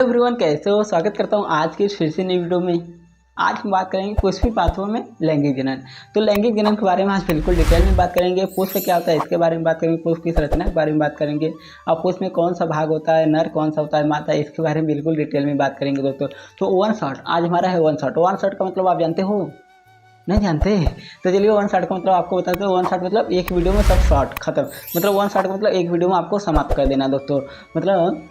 Everyone, कैसे हो? स्वागत करता हूँ आज की इस फिर से नई वीडियो में। आज हम बात करेंगे पुष्पी पात्रों में लैंगिक जनन। तो लैंगिक जनन के बारे में आज बिल्कुल डिटेल में बात करेंगे। पुष्प क्या होता है इसके बारे में बात करेंगे, पुष्प की संरचना के बारे में बात करेंगे, और पुष्प में कौन सा भाग होता है, नर कौन सा होता है, माता, इसके बारे में बिल्कुल डिटेल में बात करेंगे दोस्तों। तो वन शॉट आज हमारा है। वन शॉट, वन शॉट का मतलब आप जानते हो? नहीं जानते? तो चलिए, वन शॉट का मतलब आपको बताते हैं। वन शॉट मतलब एक वीडियो में सब शॉट खत्म। मतलब वन शॉट का मतलब एक वीडियो में आपको समाप्त कर देना दोस्तों। मतलब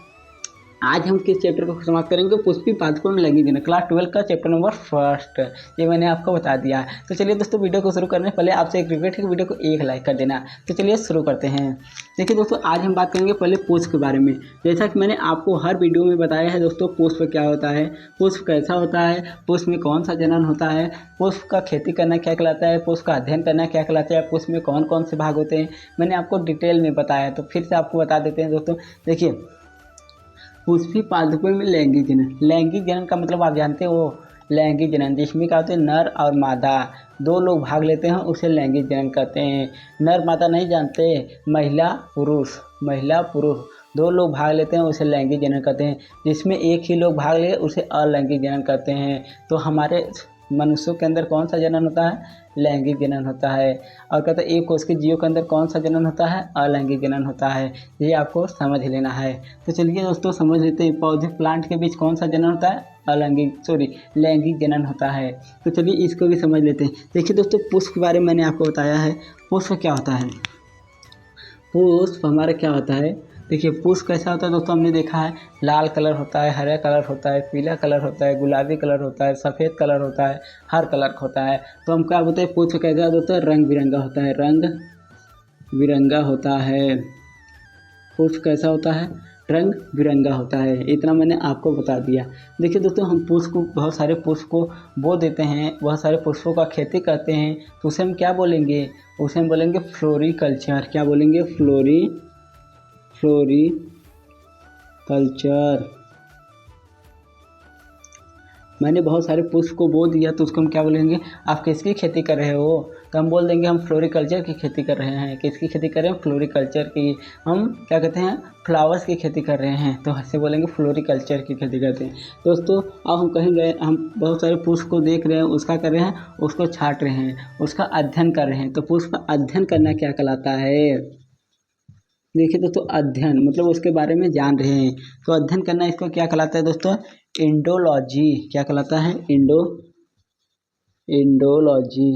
आज हम किस चैप्टर को समाप्त करेंगे? पुष्पी पादकों में लगी देना, क्लास 12 का चैप्टर नंबर 1। ये मैंने आपको बता दिया। तो चलिए दोस्तों, वीडियो को शुरू करने से पहले आपसे एक रिक्वेस्ट है कि वीडियो को एक लाइक कर देना। तो चलिए शुरू करते हैं। देखिए दोस्तों, आज हम बात करेंगे पहले पुष्प के बारे में। जैसा कि मैंने आपको हर वीडियो में बताया है दोस्तों, पुष्प क्या होता है, पुष्प कैसा होता है, पुष्प में कौन सा जनन होता है, पुष्प का खेती करना क्या कहलाता है, पुष्प का अध्ययन करना क्या कहलाता है, पुष्प में कौन कौन से भाग होते हैं, मैंने आपको डिटेल में बताया। तो फिर से आपको बता देते हैं दोस्तों। देखिए, पुष्पी पादपों में लैंगिक जनन। लैंगिक जनन का मतलब आप जानते हो? लैंगिक जनन जिसमें क्या होते हैं, नर और मादा दो लोग भाग लेते हैं, उसे लैंगिक जनन कहते हैं। नर मादा नहीं जानते? महिला पुरुष, महिला पुरुष दो लोग भाग लेते हैं, उसे लैंगिक जनन कहते हैं। जिसमें एक ही लोग भाग ले उसे अलैंगिक जनन कहते हैं। तो हमारे मनुष्यों के अंदर कौन सा जनन होता है? लैंगिक जनन होता है। और कहते हैं एक कोश के जीवों के अंदर कौन सा जनन होता है? अलैंगिक जनन होता है। ये आपको समझ लेना है। तो चलिए दोस्तों, समझ लेते हैं। पौधे प्लांट के बीच कौन सा जनन होता है? लैंगिक जनन होता है। तो चलिए इसको भी समझ लेते हैं। देखिए दोस्तों, पुष्प के बारे में मैंने आपको बताया है। पुष्प क्या होता है? पुष्प हमारा क्या होता है? देखिए, पुष्प कैसा होता है दोस्तों, हमने देखा है लाल कलर होता है, हरा कलर होता है, पीला कलर होता है, गुलाबी कलर होता है, सफ़ेद कलर होता है, हर कलर का होता है। तो हम क्या बोलते हैं, पुष्प कैसा होता है? रंग बिरंगा होता है, रंग बिरंगा होता है। पुष्प कैसा होता है? रंग बिरंगा होता है। इतना मैंने आपको बता दिया। देखिए दोस्तों, हम पुष्प को, बहुत सारे पुष्प को बो देते हैं, बहुत सारे पुष्पों का खेती करते हैं, तो उसे हम क्या बोलेंगे? उसे हम बोलेंगे फ्लोरिकल्चर। क्या बोलेंगे? फ्लोरिकल्चर। मैंने बहुत सारे पुष्प को बो दिया, तो उसको हम क्या बोलेंगे? आप किसकी खेती कर रहे हो? तो हम बोल देंगे हम फ्लोरिकल्चर की खेती कर रहे हैं। किसकी खेती कर रहे हैं? फ्लोरिकल्चर की। हम क्या कहते हैं? फ्लावर्स की खेती कर रहे हैं, तो ऐसे बोलेंगे फ्लोरिकल्चर की खेती करते हैं। दोस्तों, अब हम कहीं गए, हम बहुत सारे पुष्प को देख रहे हैं, उसका कर रहे हैं, उसको छांट रहे हैं, उसका अध्ययन कर रहे हैं। तो पुष्प का अध्ययन करना क्या कहलाता है? देखिए दोस्तों, अध्ययन मतलब उसके बारे में जान रहे हैं, तो अध्ययन करना इसको क्या कहलाता है दोस्तों? इंडोलॉजी। क्या कहलाता है? इंडोलॉजी।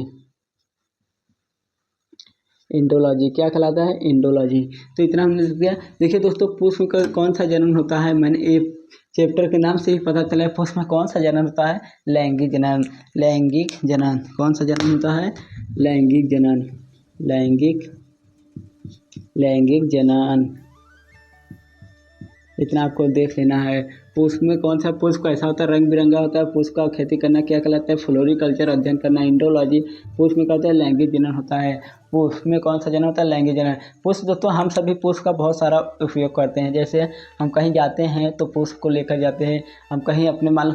इंडोलॉजी क्या कहलाता है? इंडोलॉजी। तो इतना हमने लिख दिया। देखिए दोस्तों, पुष्प का कौन सा जनन होता है, मैंने एक चैप्टर के नाम से ही पता चला है। पुष्प में कौन सा जनन होता है? लैंगिक जनन। लैंगिक जनन। कौन सा जनन होता है? लैंगिक जनन। लैंगिक जनन। इतना आपको देख लेना है। पुष्प में कौन सा पुष्प कैसा होता है? रंग बिरंगा होता है। पुष्प का खेती करना क्या कहलाता है? फ्लोरिकल्चर। अध्ययन करना इंडोलॉजी। पुष्प में क्या होता है? लैंगिक जनन होता है। पुष्प में कौन सा जनन होता है? लैंगिक जनन। पुष्प दोस्तों, हम सभी पुष्प का बहुत सारा उपयोग करते हैं। जैसे हम कहीं जाते हैं तो पुष्प को लेकर जाते हैं। हम कहीं अपने मान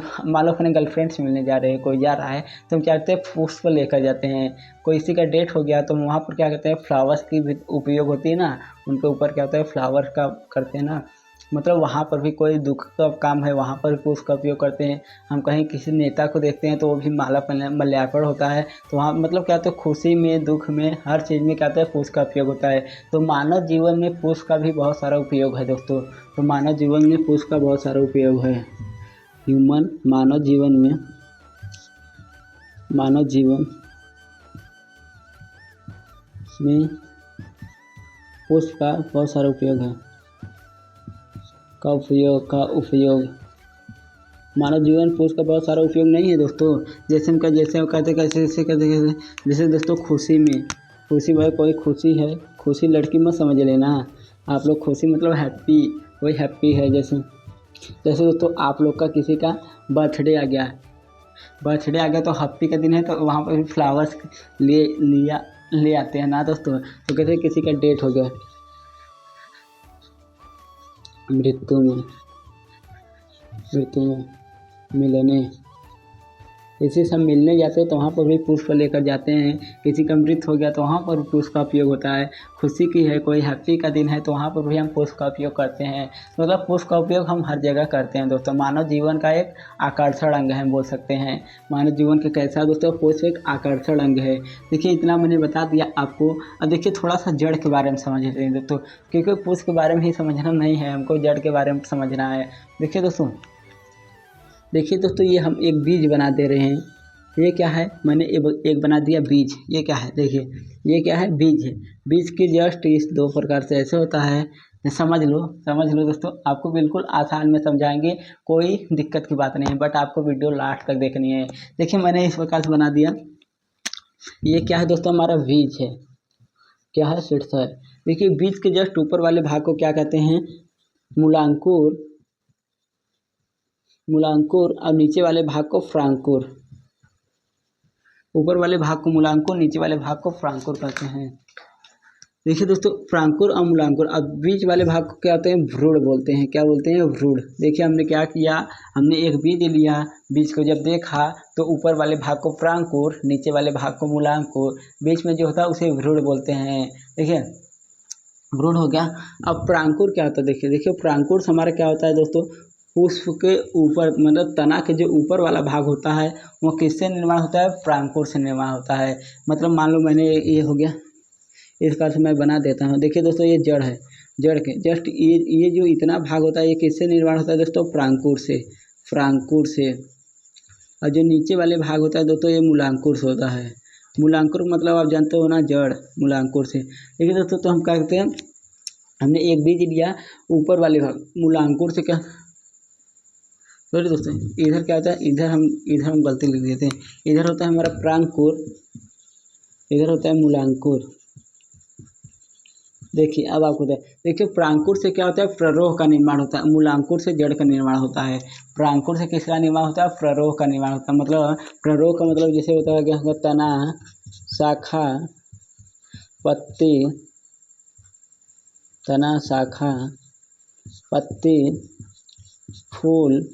लो अपने गर्लफ्रेंड से मिलने जा रहे हैं, कोई जा रहा है, तो हम क्या करते हैं? पुष्प लेकर जाते हैं। कोई किसी का डेट हो गया तो हम वहाँ पर क्या करते हैं? फ्लावर्स की भी उपयोग होती है ना, उनके ऊपर क्या होता है? फ्लावर का करते हैं ना। मतलब वहाँ पर भी कोई दुख का काम है, वहाँ पर भी पुष्प का उपयोग करते हैं। हम कहीं किसी नेता को देखते हैं तो वो भी माला माल्यार्पण होता है, तो वहाँ मतलब क्या होता है? खुशी में, दुख में, हर चीज़ में क्या होता है? पुष्प का उपयोग होता है। तो मानव जीवन में पुष्प का भी बहुत सारा उपयोग है दोस्तों। तो मानव जीवन में पुष्प का बहुत सारा उपयोग है। मानव जीवन में, मानव जीवन में पुष्प का बहुत सारा उपयोग है। का उपयोग मानव जीवन पुष्प का बहुत सारा उपयोग नहीं है दोस्तों। जैसे हम कहते कैसे कहते, जैसे दोस्तों खुशी भाई, कोई खुशी है, खुशी लड़की मत समझ लेना आप लोग। खुशी मतलब हैप्पी, वही हैप्पी है। जैसे दोस्तों, आप लोग का किसी का बर्थडे आ गया तो हैप्पी का दिन है, तो वहाँ पर भी फ्लावर्स ले आते हैं ना दोस्तों। तो कहते हैं किसी का डेट हो गया, मृत्यु में मिलने किसी से हम मिलने जाते हैं तो वहाँ पर भी पुष्प लेकर जाते हैं। किसी का मृत्यु हो गया तो वहाँ पर पुष्प का उपयोग होता है। खुशी की है, कोई हैप्पी का दिन है तो वहाँ पर भी हम पुष्प का उपयोग करते हैं। मतलब पुष्प का उपयोग हम हर जगह करते हैं दोस्तों। मानव जीवन का एक आकर्षण अंग है, बोल सकते हैं। मानव जीवन का कैसा दोस्तों, पुष्प एक आकर्षण अंग है। देखिए इतना मैंने बता दिया आपको। अब देखिए थोड़ा सा जड़ के बारे में समझ लेते हैं दोस्तों, क्योंकि पुष्प के बारे में ही समझना नहीं है, हमको जड़ के बारे में समझना है। देखिए दोस्तों ये हम एक बीज बना दे रहे हैं। ये क्या है, मैंने एक बना दिया बीज। ये क्या है, देखिए ये क्या है, बीज है। बीज की जस्ट इस दो प्रकार से ऐसे होता है। समझ लो दोस्तों, आपको बिल्कुल आसान में समझाएंगे, कोई दिक्कत की बात नहीं है, बट आपको वीडियो लास्ट तक देखनी है। देखिए मैंने इस प्रकार से बना दिया। ये क्या है दोस्तों, हमारा बीज है। क्या है, सीड्स है। देखिए बीज के जस्ट ऊपर वाले भाग को क्या कहते हैं, मूलांकुर और नीचे वाले भाग को फ्रांकुर। ऊपर वाले भाग को मूलांकुर, नीचे वाले भाग को फ्रांकुर कहते हैं। देखिए दोस्तों फ्रांकुर और मूलांकुर। अब बीच वाले भाग को क्या होते हैं, भ्रूण बोलते हैं। क्या बोलते हैं, भ्रूण। देखिए हमने क्या किया, हमने एक बीज लिया, बीज को जब देखा तो ऊपर वाले भाग को फ्रांकुर, नीचे वाले भाग को मूलांकुर, बीच में जो होता है उसे भ्रूण बोलते हैं। देखिए भ्रूण हो गया। अब प्रांकुर क्या होता है, देखिए प्रांकुर से हमारा क्या होता है दोस्तों, पुष्प के ऊपर मतलब तना के जो ऊपर वाला भाग होता है वो किससे निर्माण होता है, प्रांकुर से निर्माण होता है। मतलब मान लो मैंने ये हो गया, इस प्रकार से मैं बना देता हूँ। देखिए दोस्तों ये जड़ है, जड़ के जस्ट ये जो इतना भाग होता है ये किससे निर्माण होता है दोस्तों, फ्रांकुर से। और जो नीचे वाले भाग होता है दोस्तों ये मूलांकुर से होता है। मूलांकुर मतलब आप जानते हो ना, जड़, मूलांकुर से। देखिए दोस्तों तो हम क्या करते हैं, हमने एक बीज लिया, ऊपर वाले भाग मूलांकुर से क्या, सॉरी दोस्तों इधर क्या होता है, इधर हम गलती लिख देते हैं। इधर होता है हमारा प्रांकुर, इधर होता है मूलांकुर। देखिए अब आपको देखिए प्रांकुर से क्या होता है, प्ररोह का निर्माण होता है। मूलांकुर से जड़ का निर्माण होता है। प्रांकुर से किसका निर्माण होता है, प्ररोह का निर्माण होता है। मतलब प्ररोह का मतलब जैसे होता है क्या, तना, शाखा, पत्ती, तना, शाखा, पत्ती, फूल,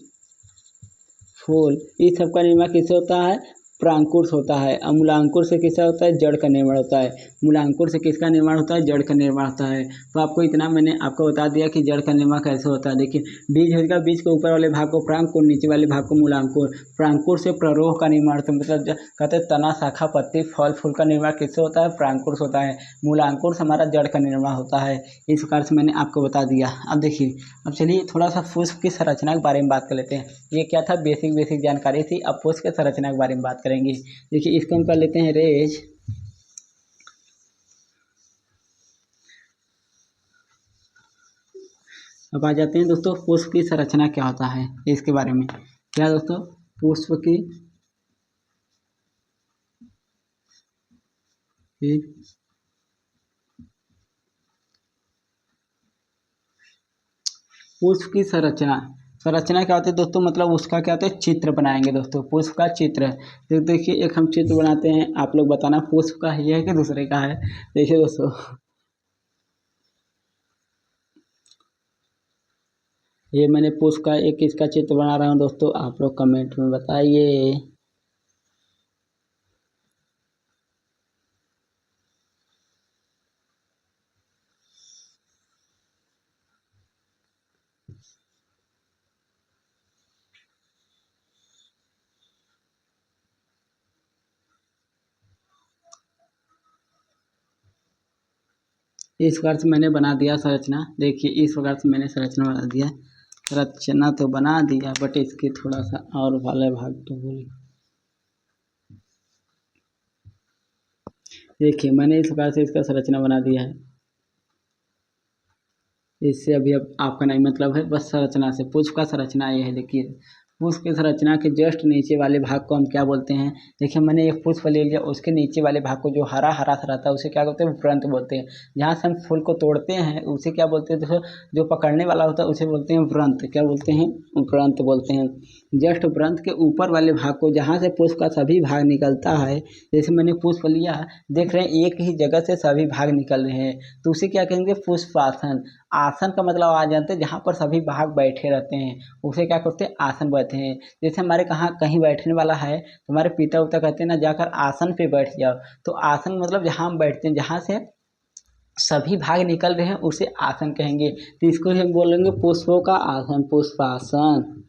इस सब का निर्माण किससे होता है, प्रांकुर से होता है। और मूलांकुर से किसका होता है, जड़ का निर्माण होता है। मूलांकुर से किसका निर्माण होता है, जड़ का निर्माण होता है। तो आपको इतना मैंने आपको बता दिया कि जड़ का निर्माण कैसे होता है। देखिए बीज होगा, बीज के ऊपर वाले भाग को प्रांकुर, नीचे वाले भाग को मूलांकुर। प्रांकुर से प्ररोह का निर्माण होता है, मतलब कहते हैं तना, शाखा, पत्ती, फल, फूल का निर्माण किससे होता है, प्रांकुर से होता है। मूलांकुर से हमारा जड़ का निर्माण होता है। इस प्रकार से मैंने आपको बता दिया। अब देखिए, अब चलिए थोड़ा सा पुष्प की संरचना के बारे में बात कर लेते हैं। ये क्या था, बेसिक जानकारी थी। अब पुष्प के संरचना के बारे में बात करेंगे। देखिए इसको हम कर लेते हैं रेज। अब आ जाते हैं दोस्तों पुष्प की संरचना क्या होता है इसके बारे में। क्या दोस्तों, पुष्प की पुष्प की संरचना क्या होती है दोस्तों, मतलब उसका क्या होता है, चित्र बनाएंगे दोस्तों, पुष्प का चित्र। तो देखिए एक हम चित्र बनाते हैं, आप लोग बताना पुष्प का है कि दूसरे का है। देखिए दोस्तों ये मैंने पुष्प का एक इसका चित्र बना रहा हूँ दोस्तों, आप लोग कमेंट में बताइए। इस प्रकार से मैंने बना दिया संरचना। देखिए इस प्रकार से मैंने संरचना बना दिया। संरचना तो बना दिया, बट इसके थोड़ा सा और वाले भाग तो बोलिए। देखिए मैंने इस प्रकार से इसका संरचना बना दिया है। इससे अभी अब आपका नहीं मतलब है, बस संरचना से पुष्प का संरचना ये है। देखिए पुष्प की संरचना के जस्ट नीचे वाले भाग को हम क्या बोलते हैं, देखिए मैंने एक पुष्प ले लिया, उसके नीचे वाले भाग को जो हरा हरा सा रहता है उसे क्या बोलते हैं, व्रंत बोलते हैं। जहाँ से हम फूल को तोड़ते हैं उसे क्या बोलते हैं दोस्तों, जो पकड़ने वाला होता है उसे बोलते हैं व्रंत। क्या बोलते हैं, व्रंत बोलते हैं। जस्ट व्रंत के ऊपर वाले भाग को, जहाँ से पुष्प का सभी भाग निकलता है, जैसे मैंने पुष्प लिया, देख रहे हैं एक ही जगह से सभी भाग निकल रहे हैं, तो उसे क्या कहेंगे, पुष्पासन। आसन का मतलब आ जानते हैं, जहाँ पर सभी भाग बैठे रहते हैं उसे क्या करते हैं, आसन कहते हैं। जैसे हमारे कहाँ कहीं बैठने वाला है तो हमारे पिता उता कहते हैं ना जाकर आसन पे बैठ जाओ। तो आसन मतलब जहाँ हम बैठते हैं, जहाँ से सभी भाग निकल रहे हैं उसे आसन कहेंगे। तो इसको हम बोलेंगे पुष्पों का आसन, पुष्पासन।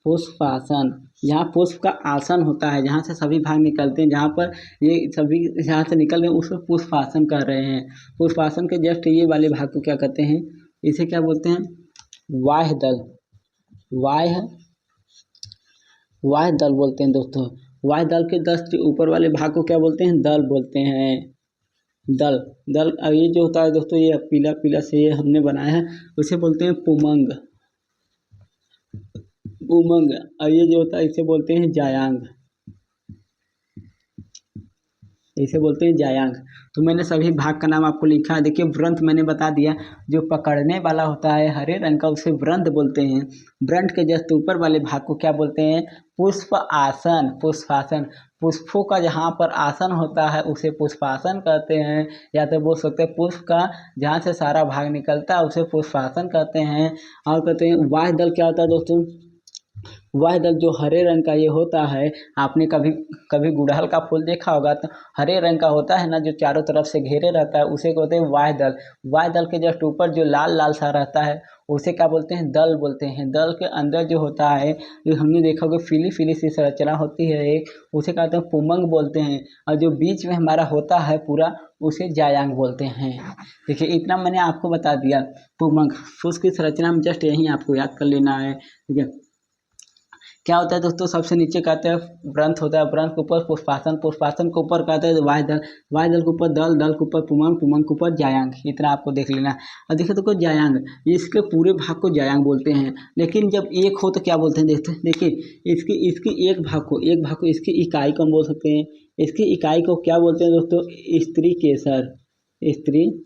पुष्पासन, जहाँ पुष्प का आसन होता है, जहाँ से सभी भाग निकलते हैं, जहाँ पर ये सभी जहाँ से निकल रहे हैं उसको पुष्पासन कर रहे हैं। पुष्पासन के जस्ट ये वाले भाग को क्या कहते हैं, इसे क्या बोलते हैं, वाह्य दल। वाह्य वाह्य दल बोलते हैं दोस्तों। वाह्य दल के जस्ट ऊपर वाले भाग को क्या बोलते हैं, दल बोलते हैं। दल दल अब ये जो होता है दोस्तों, ये पीला पीला से ये हमने बनाया है, उसे बोलते हैं पुमंग। उमंग। और ये जो होता है इसे बोलते हैं जायांग, इसे बोलते हैं जायांग। तो मैंने सभी भाग का नाम आपको लिखा है। देखिए व्रंत मैंने बता दिया, जो पकड़ने वाला होता है हरे रंग का उसे व्रंत बोलते हैं। व्रंत के जस्ट ऊपर वाले भाग को क्या बोलते हैं, पुष्प आसन, पुष्पासन। पुष्पों का जहाँ पर आसन होता है उसे पुष्पासन कहते हैं, या तो बोल सकते हैं पुष्प का जहाँ से सारा भाग निकलता है उसे पुष्पासन कहते हैं। और कहते हैं वाह्य दल क्या होता है दोस्तों, वाह्य दल जो हरे रंग का ये होता है, आपने कभी कभी गुड़हल का फूल देखा होगा तो हरे रंग का होता है ना, जो चारों तरफ से घेरे रहता है उसे कहते हैं वाह्य दल। वाह्य दल के जस्ट ऊपर जो लाल लाल सा रहता है उसे क्या बोलते हैं, दल बोलते हैं। दल के अंदर जो होता है, जो हमने देखा होगा फीली फीली सी संरचना होती है एक, उसे कहते हैं पुमंग बोलते हैं। और जो बीच में हमारा होता है पूरा उसे जायांग बोलते हैं। देखिए इतना मैंने आपको बता दिया पुमंग। तो उसकी संरचना में जस्ट यही आपको याद कर लेना है, ठीक है। क्या होता है दोस्तों, सबसे नीचे कहते हैं व्रंत होता है, व्रंत के ऊपर पुष्पासन, पुष्पासन के ऊपर कहते हैं वाह्य दल, वाह्य दल के ऊपर दल, दल के ऊपर पुमंग, पुमंग के ऊपर जायांग। इतना आपको देख लेना है। और देखिए तो जायांग, इसके पूरे भाग को जायांग बोलते हैं। लेकिन जब एक हो तो क्या बोलते हैं, देखिए इसकी इसकी एक भाग को इसकी इकाई को हम बोल सकते हैं। इसकी इकाई को क्या बोलते हैं दोस्तों, स्त्री केसर। स्त्री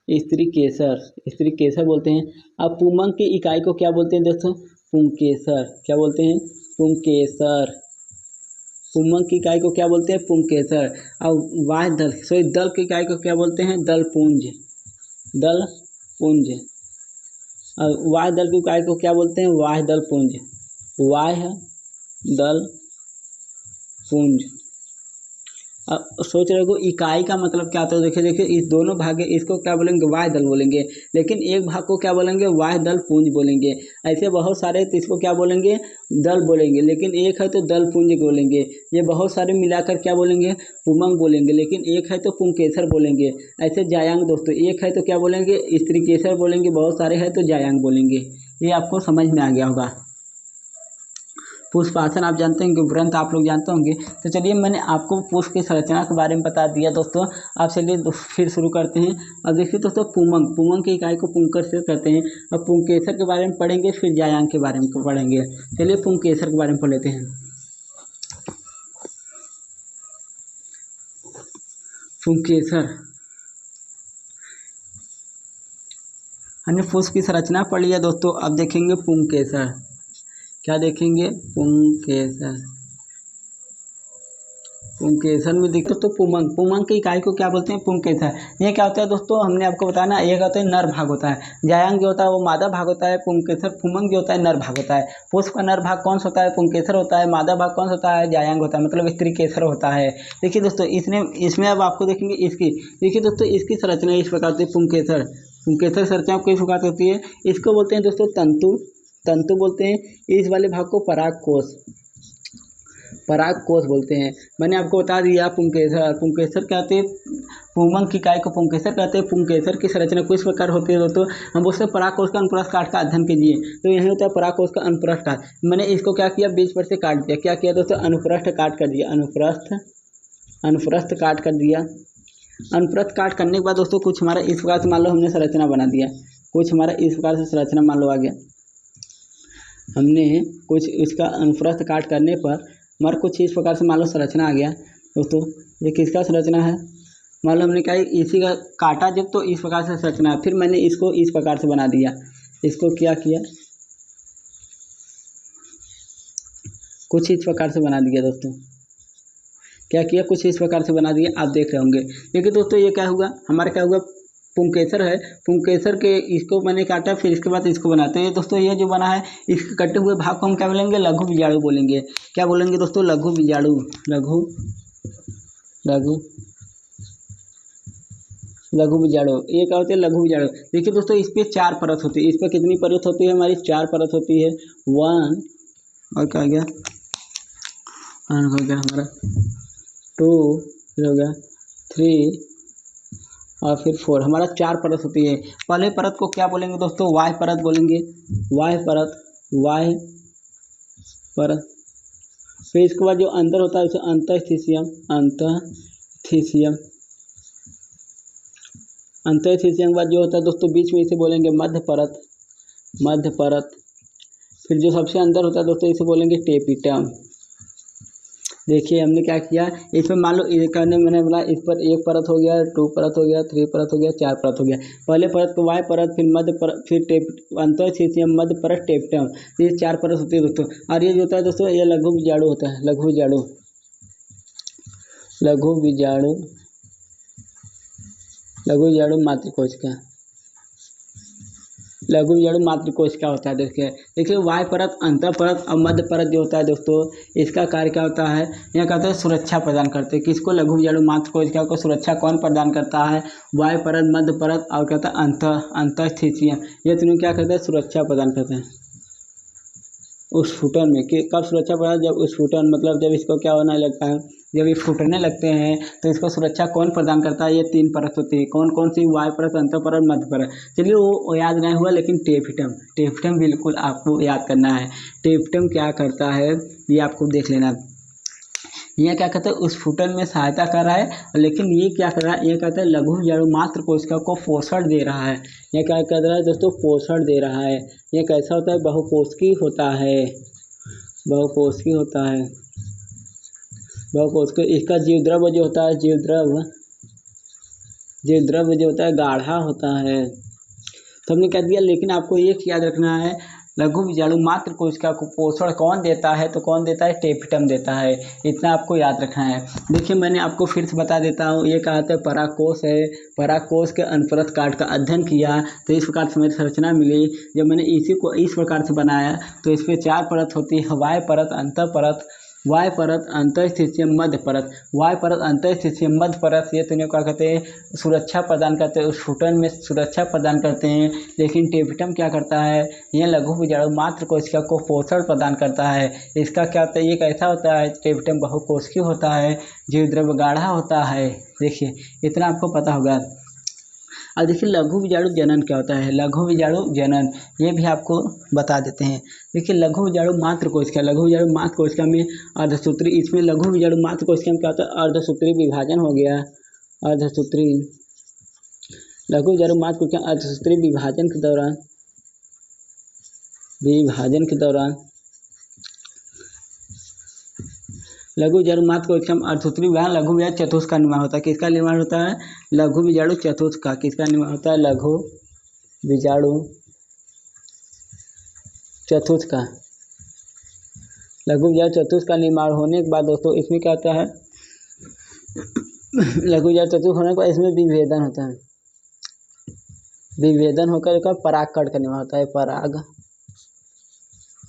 स्त्री केसर, स्त्री केसर बोलते हैं। अब पुमंग की इकाई को क्या बोलते हैं दोस्तों, पुंकेसर। क्या बोलते हैं, पुंकेसर। पुमंग की इकाई को क्या बोलते हैं, पुंकेसर। और वाह्य दल दल की इकाई को क्या बोलते हैं, दलपुंज। दलपुंज। और वाह्य दल की इकाई को क्या बोलते हैं, वाह्य दलपुंज। वाह्य दल पुंज। अब सोच रहे हो इकाई का मतलब क्या होता है, देखिए इस दोनों भाग है, इसको क्या बोलेंगे, वाह्य दल बोलेंगे। लेकिन एक भाग को क्या बोलेंगे, वाह्य दल पुंज बोलेंगे। ऐसे बहुत सारे तो इसको क्या बोलेंगे, दल बोलेंगे। लेकिन एक है तो दल पुंज बोलेंगे। ये बहुत सारे मिलाकर क्या बोलेंगे, पुमंग बोलेंगे। लेकिन एक है तो पुंकेसर बोलेंगे। ऐसे जायांग दोस्तों, एक है तो क्या बोलेंगे, स्त्रीकेसर बोलेंगे। बहुत सारे हैं तो जायांग बोलेंगे। ये आपको समझ में आ गया होगा। पुष्पासन आप जानते होंगे, व्रंत आप लोग जानते होंगे। तो चलिए मैंने आपको पुष्प की संरचना के बारे में बता दिया दोस्तों। आप चलिए फिर शुरू करते हैं। अब देखिए दोस्तों पुमंग, पुमंग की इकाई को पुंकेसर कहते हैं। अब पुंकेसर के बारे में पढ़ेंगे, फिर जायांग के बारे में पढ़ेंगे। चलिए पुंकेसर के बारे में पढ़ लेते हैं। पुंकेसर, हमने पुष्प की संरचना पढ़ लिया दोस्तों। अब देखेंगे पुंकेसर। क्या देखेंगे, पुंकेसर। पुंकेसर में देखते तो पुमंग, पुमंग की इकाई को क्या बोलते हैं, पुंकेसर। ये क्या होता है दोस्तों, हमने आपको बताया ना, ये क्या होता है, नर भाग होता है। जायांग जो होता है वो मादा भाग होता है। पुंकेसर पुमंग जो होता है नर भाग होता है। पुष्प का नर भाग कौन सा होता है, पुंकेसर होता है। मादा भाग कौन सा होता है, जायांग होता है, मतलब स्त्री केसर होता है। देखिए दोस्तों इसमें अब आपको देखेंगे इसकी, देखिए दोस्तों इसकी संरचना इस प्रकार से, पुंकेसर संरचना किस प्रकार से होती है, इसको बोलते हैं दोस्तों तंतु, तंतु बोलते हैं। इस वाले भाग को परागकोश, परागकोश बोलते हैं। मैंने आपको बता दिया पुंकेसर, पुंकेसर कहते हैं, पुमंग की इकाई को पुंकेसर कहते हैं। पुंकेसर की संरचना किस प्रकार होती है दोस्तों, हम बोलते हैं परागकोश का अनुप्रस्थ काट का अध्ययन कीजिए। तो यही होता है परागकोश का अनुप्रस्थ काट। मैंने इसको क्या किया, बीच पर से काट दिया। क्या किया दोस्तों, अनुप्रस्थ काट कर दिया, अनुप्रस्थ काट कर दिया। अनुप्रस्थ काट करने के बाद दोस्तों कुछ हमारा इस प्रकार से मान लो हमने संरचना बना दिया, कुछ हमारा इस प्रकार से संरचना मान लो आ गया। हमने कुछ इसका अनुप्रस्थ काट करने पर हमारा कुछ इस प्रकार से मान लो संरचना आ गया दोस्तों। ये किसका संरचना है, मान लो हमने क्या इसी का काटा जब, तो इस प्रकार से संरचना है। फिर मैंने इसको इस प्रकार से बना दिया। इसको क्या किया, कुछ इस प्रकार से बना दिया दोस्तों। क्या किया, कुछ इस प्रकार से बना दिया, आप देख रहे होंगे। देखिए दोस्तों ये क्या हुआ, हमारा क्या हुआ, पुंकेसर है, पुंकेसर के इसको मैंने काटा, फिर इसके बाद इसको बनाते हैं दोस्तों। ये जो बना है इसके कटे हुए भाग को हम क्या बोलेंगे, लघु बीजाणु बोलेंगे। क्या बोलेंगे दोस्तों, लघु बीजाणु, लघु लघु लघु बीजाणु। ये क्या होते हैं, लघु बीजाणु। देखिए दोस्तों, इस पे 4 परत होती है। इस पर कितनी परत होती है, हमारी 4 परत होती है। 1 और क्या गया, हो गया हमारा 2 हो गया 3 और फिर 4, हमारा 4 परत होती है। पहले परत को क्या बोलेंगे दोस्तों, वाय परत बोलेंगे, वाय परत, वाय परत। फिर इसके बाद जो अंदर होता है उसे अंतःस्थिशियम, अंतःस्थिशियम। अंतःस्थिशियम के बाद जो होता है दोस्तों बीच में, इसे बोलेंगे मध्य परत, मध्य परत। फिर जो सबसे अंदर होता है दोस्तों इसे बोलेंगे टेपिटम। देखिए हमने क्या किया, इसमें मान लो करने मैंने बोला, इस पर 1 परत हो गया, 2 परत हो गया, 3 परत हो गया, 4 परत हो गया। पहले परत को वाय परत, फिर मध्य परत, फिर अंतःस्थिशियम, मध्य परत, टेपिटम। ये 4 परत होती है दोस्तों। और ये जो होता है दोस्तों, ये लघु बीजाणु होता है, लघु बीजाणु, लघु बीजाणु, लघु बीजाणु मातृकोशिका, लघु बीजाणु मातृकोशिका होता है। देखिए वाय परत, अंतर परत और मध्य परत जो होता है दोस्तों, इसका कार्य क्या होता है, यह कहते हैं सुरक्षा प्रदान करते हैं। किसको, लघु बीजाणु मातृकोशिका को सुरक्षा कौन प्रदान करता है, वाय परत, मध्य परत और कहता है अंतःस्थिशियम। ये तीनों क्या करते हैं, सुरक्षा प्रदान करते हैं उस फूटन में। कि कब सुरक्षा प्रदान, जब उस फूटन मतलब जब इसको क्या होने लगता है, जब ये फूटने लगते हैं तो इसको सुरक्षा कौन प्रदान करता है, ये 3 परत होती है। कौन कौन सी, वाय परत, अंतर परत, मध्य परत। चलिए वो याद नहीं हुआ, लेकिन टेपिटम, टेपिटम बिल्कुल आपको याद करना है। टेपिटम क्या करता है ये आपको देख लेना। यह क्या कहते हैं, उस फूटन में सहायता कर रहा है, लेकिन ये क्या कर रहा है, ये कहते हैं लघु बीजाणु मातृकोशिका को पोषण दे रहा है। यह क्या कर रहा है दोस्तों, पोषण दे रहा है। यह कैसा होता है, बहुकोशिकी होता है, बहुकोशिकी होता है, बहुकोशिकीय। इसका जीव द्रव्य जो होता है, जीव द्रव्य जो होता है गाढ़ा होता है। तो हमने क्या दिया, लेकिन आपको एक याद रखना है, लघु बीजाणु मातृकोशिका को पोषण कौन देता है, तो कौन देता है, टेपिटम देता है। इतना आपको याद रखना है। देखिए मैंने आपको फिर से बता देता हूँ, ये कहते हैं परागकोश है। परागकोश के अनपरत काट का अध्ययन किया तो इस प्रकार से मेरी संरचना मिली। जब मैंने इसी को इस प्रकार से बनाया तो इस पर 4 परत होती है, वाय परत, अंतर परत, वाय परत, अंतःस्थिशियम, मध्य परत। वाय परत, अंतःस्थिशियम, मध्य परत, ये तीनों क्या कहते हैं, सुरक्षा प्रदान करते हैं, उस फूटन में सुरक्षा प्रदान करते हैं। लेकिन टेपिटम क्या करता है, यह लघु बीजाणु मातृकोशिका को पोषण प्रदान करता है। इसका क्या होता है, ये कैसा होता है, टेपिटम बहुकोशिकीय होता है, जीव द्रव्य गाढ़ा होता है। देखिए इतना आपको पता होगा। अब देखिए लघु बीजाणु जनन क्या होता है, लघु बीजाणु जनन ये भी आपको बता देते हैं। देखिए लघु बीजाणु मातृकोशिका, लघु बीजाणु मातृकोशिका में अर्धसूत्री, इसमें लघु बीजाणु मातृकोशिका में क्या होता है, अर्धसूत्री विभाजन हो गया, अर्धसूत्री, लघु बीजाणु मातृकोशिका अर्धसूत्री विभाजन के दौरान, विभाजन के दौरान लघु बीजाणु मातृकोशिका में अर्धसूत्री विभाजन, लघु बीजाणु चतुष्क का निर्माण होता है। किसका निर्माण होता है, लघु बीजाणु चतुष्क का। किसका निर्माण होता है, लघु बीजाणु चतुष्क का। लघु बीजाणु चतुष्क का निर्माण होने के बाद दोस्तों इसमें क्या होता है, लघु बीजाणु चतुष्क होने के बाद इसमें विभेदन होता है। विभेदन होकर परागकण का निर्माण होता है, पराग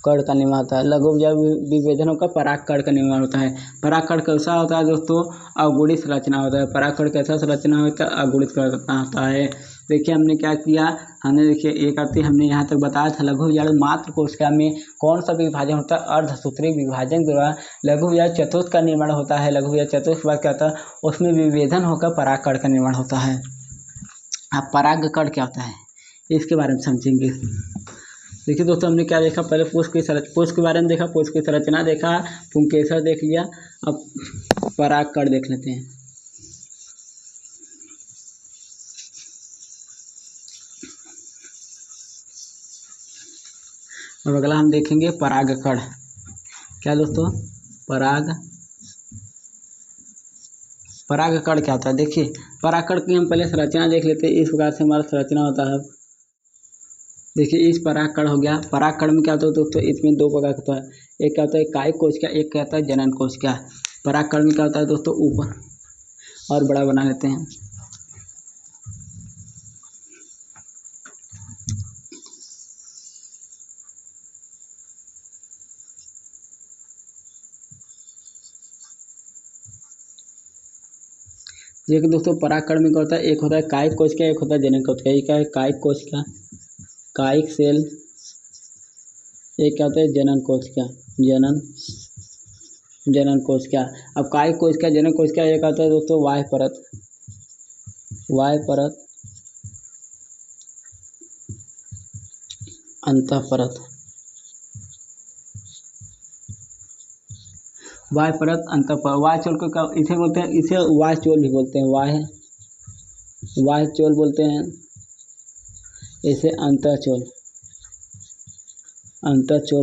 कण का निर्माण होता है। लघु बीजाणु विभेदन होकर परागकण का निर्माण होता है। परागकण कैसा होता है दोस्तों, अगुणित संरचना होता है। परागकण कैसा संरचना होता है, अगुणित संरचना होता है। देखिए हमने क्या किया, हमने देखिए एक आती हमने यहाँ तक बताया था, लघु बीजाणु मातृकोशिका में कौन सा विभाजन होता है, अर्धसूत्री विभाजन द्वारा लघु बीजाणु चतुष्क का निर्माण होता है। लघु बीजाणु चतुष्क के बाद क्या होता है, उसमें विभेदन होकर परागकण का निर्माण होता है। अब परागकण क्या होता है इसके बारे में समझेंगे। देखिए दोस्तों हमने क्या देखा, पहले पुष्प के बारे में देखा, पुष्प की संरचना देखा, पुंकेसर देख लिया। अब परागकण देख लेते हैं। और अगला हम देखेंगे परागकण। क्या दोस्तों, परागकण क्या होता है। देखिए परागकण की हम पहले संरचना देख लेते हैं। इस प्रकार से हमारा संरचना होता है। देखिए इस परागकण हो गया। परागकण में क्या होता है दोस्तों, इसमें 2 प्रकार का होता है, एक क्या होता है कायिक कोशिका, एक क्या होता है जनन कोशिका। परागकण में क्या होता है दोस्तों, ऊपर और बड़ा बना लेते हैं। जो कि दोस्तों परागकण में क्या होता है, एक होता है कायिक कोशिका, एक होता है जनन कोशिका। ये क्या है, कायिक कोशिका, कायिक सेल, एक क्या होता है जनन कोशिका, जनन कोशिका। अब कायिक कोशिका, जनन कोशिका, एक होता है दोस्तों वाह्य परत, वाह्य परत, अंतः परत, वाह्य परत, अंतः परत। वाह्य चोल को क्या इसे बोलते हैं, इसे वाह्य चोल भी बोलते हैं, वाह्य चोल बोलते हैं, इसे अंतः चोल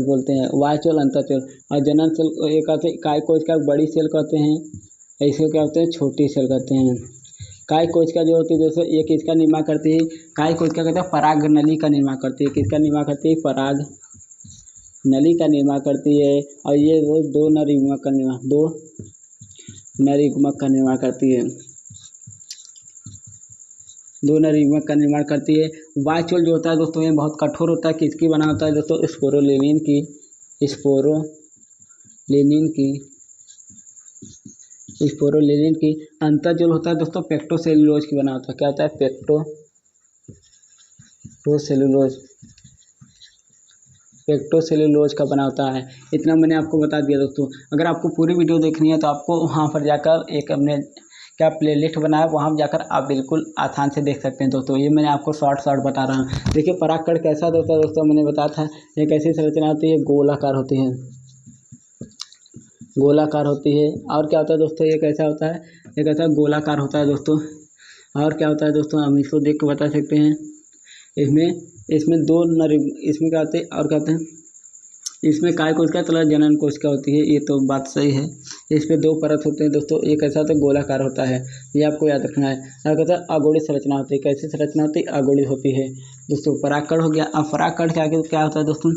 बोलते हैं, वाह्य चोल, अंतः चोल। और जनन सेल एक कहते हैं, कायिक कोशिका बड़ी सेल कहते हैं, ऐसे क्या होते हैं, छोटी सेल कहते हैं। कायिक कोशिका जो होती है दोस्तों, ये किसका निर्माण करती है, कायिक कोशिका कहते हैं पराग नली का निर्माण करती है। किसका निर्माण करती है, पराग नली का निर्माण करती है। और ये रोज दो नर युग्मक का निर्माण करती है, दो नर युग्मक का निर्माण करती है। वाह्य चोल जो होता है दोस्तों, ये बहुत कठोर होता है। किसकी बना होता है दोस्तों, स्पोरोलिनिन की। अंतःचोल होता है दोस्तों पेक्टोसेलुलोज की बना होता है। क्या होता है, पेक्टोसेलुलोज का बना होता है। इतना मैंने आपको बता दिया दोस्तों। अगर आपको पूरी वीडियो देखनी है तो आपको वहाँ पर जाकर एक अपने क्या प्लेलिस्ट बनाया, वहाँ जाकर आप बिल्कुल आसान से देख सकते हैं दोस्तों। ये मैंने आपको शॉर्ट बता रहा हूँ। देखिए परागकण कैसा होता है दोस्तों, मैंने बताया था ये कैसी संरचना होती है, गोलाकार होती है, गोलाकार होती है। और क्या होता है दोस्तों, ये कैसा होता है, ये कैसा गोलाकार होता है दोस्तों। और क्या होता है दोस्तों, हम इसको देख के बता सकते हैं। इसमें दो नर, इसमें क्या होते हैं, और क्या होते हैं, इसमें कायिक कोशिका तथा जनन कोशिका होती है। ये तो बात सही है। इस पे दो परत होते हैं दोस्तों, एक कैसा होता है, गोलाकार होता है, ये आपको याद रखना है। और कहता है अगोड़ी संरचना होती है। कैसी संरचना होती है, अगोड़ी होती है दोस्तों। परागकण हो गया। अब परागकण के आगे क्या होता है दोस्तों,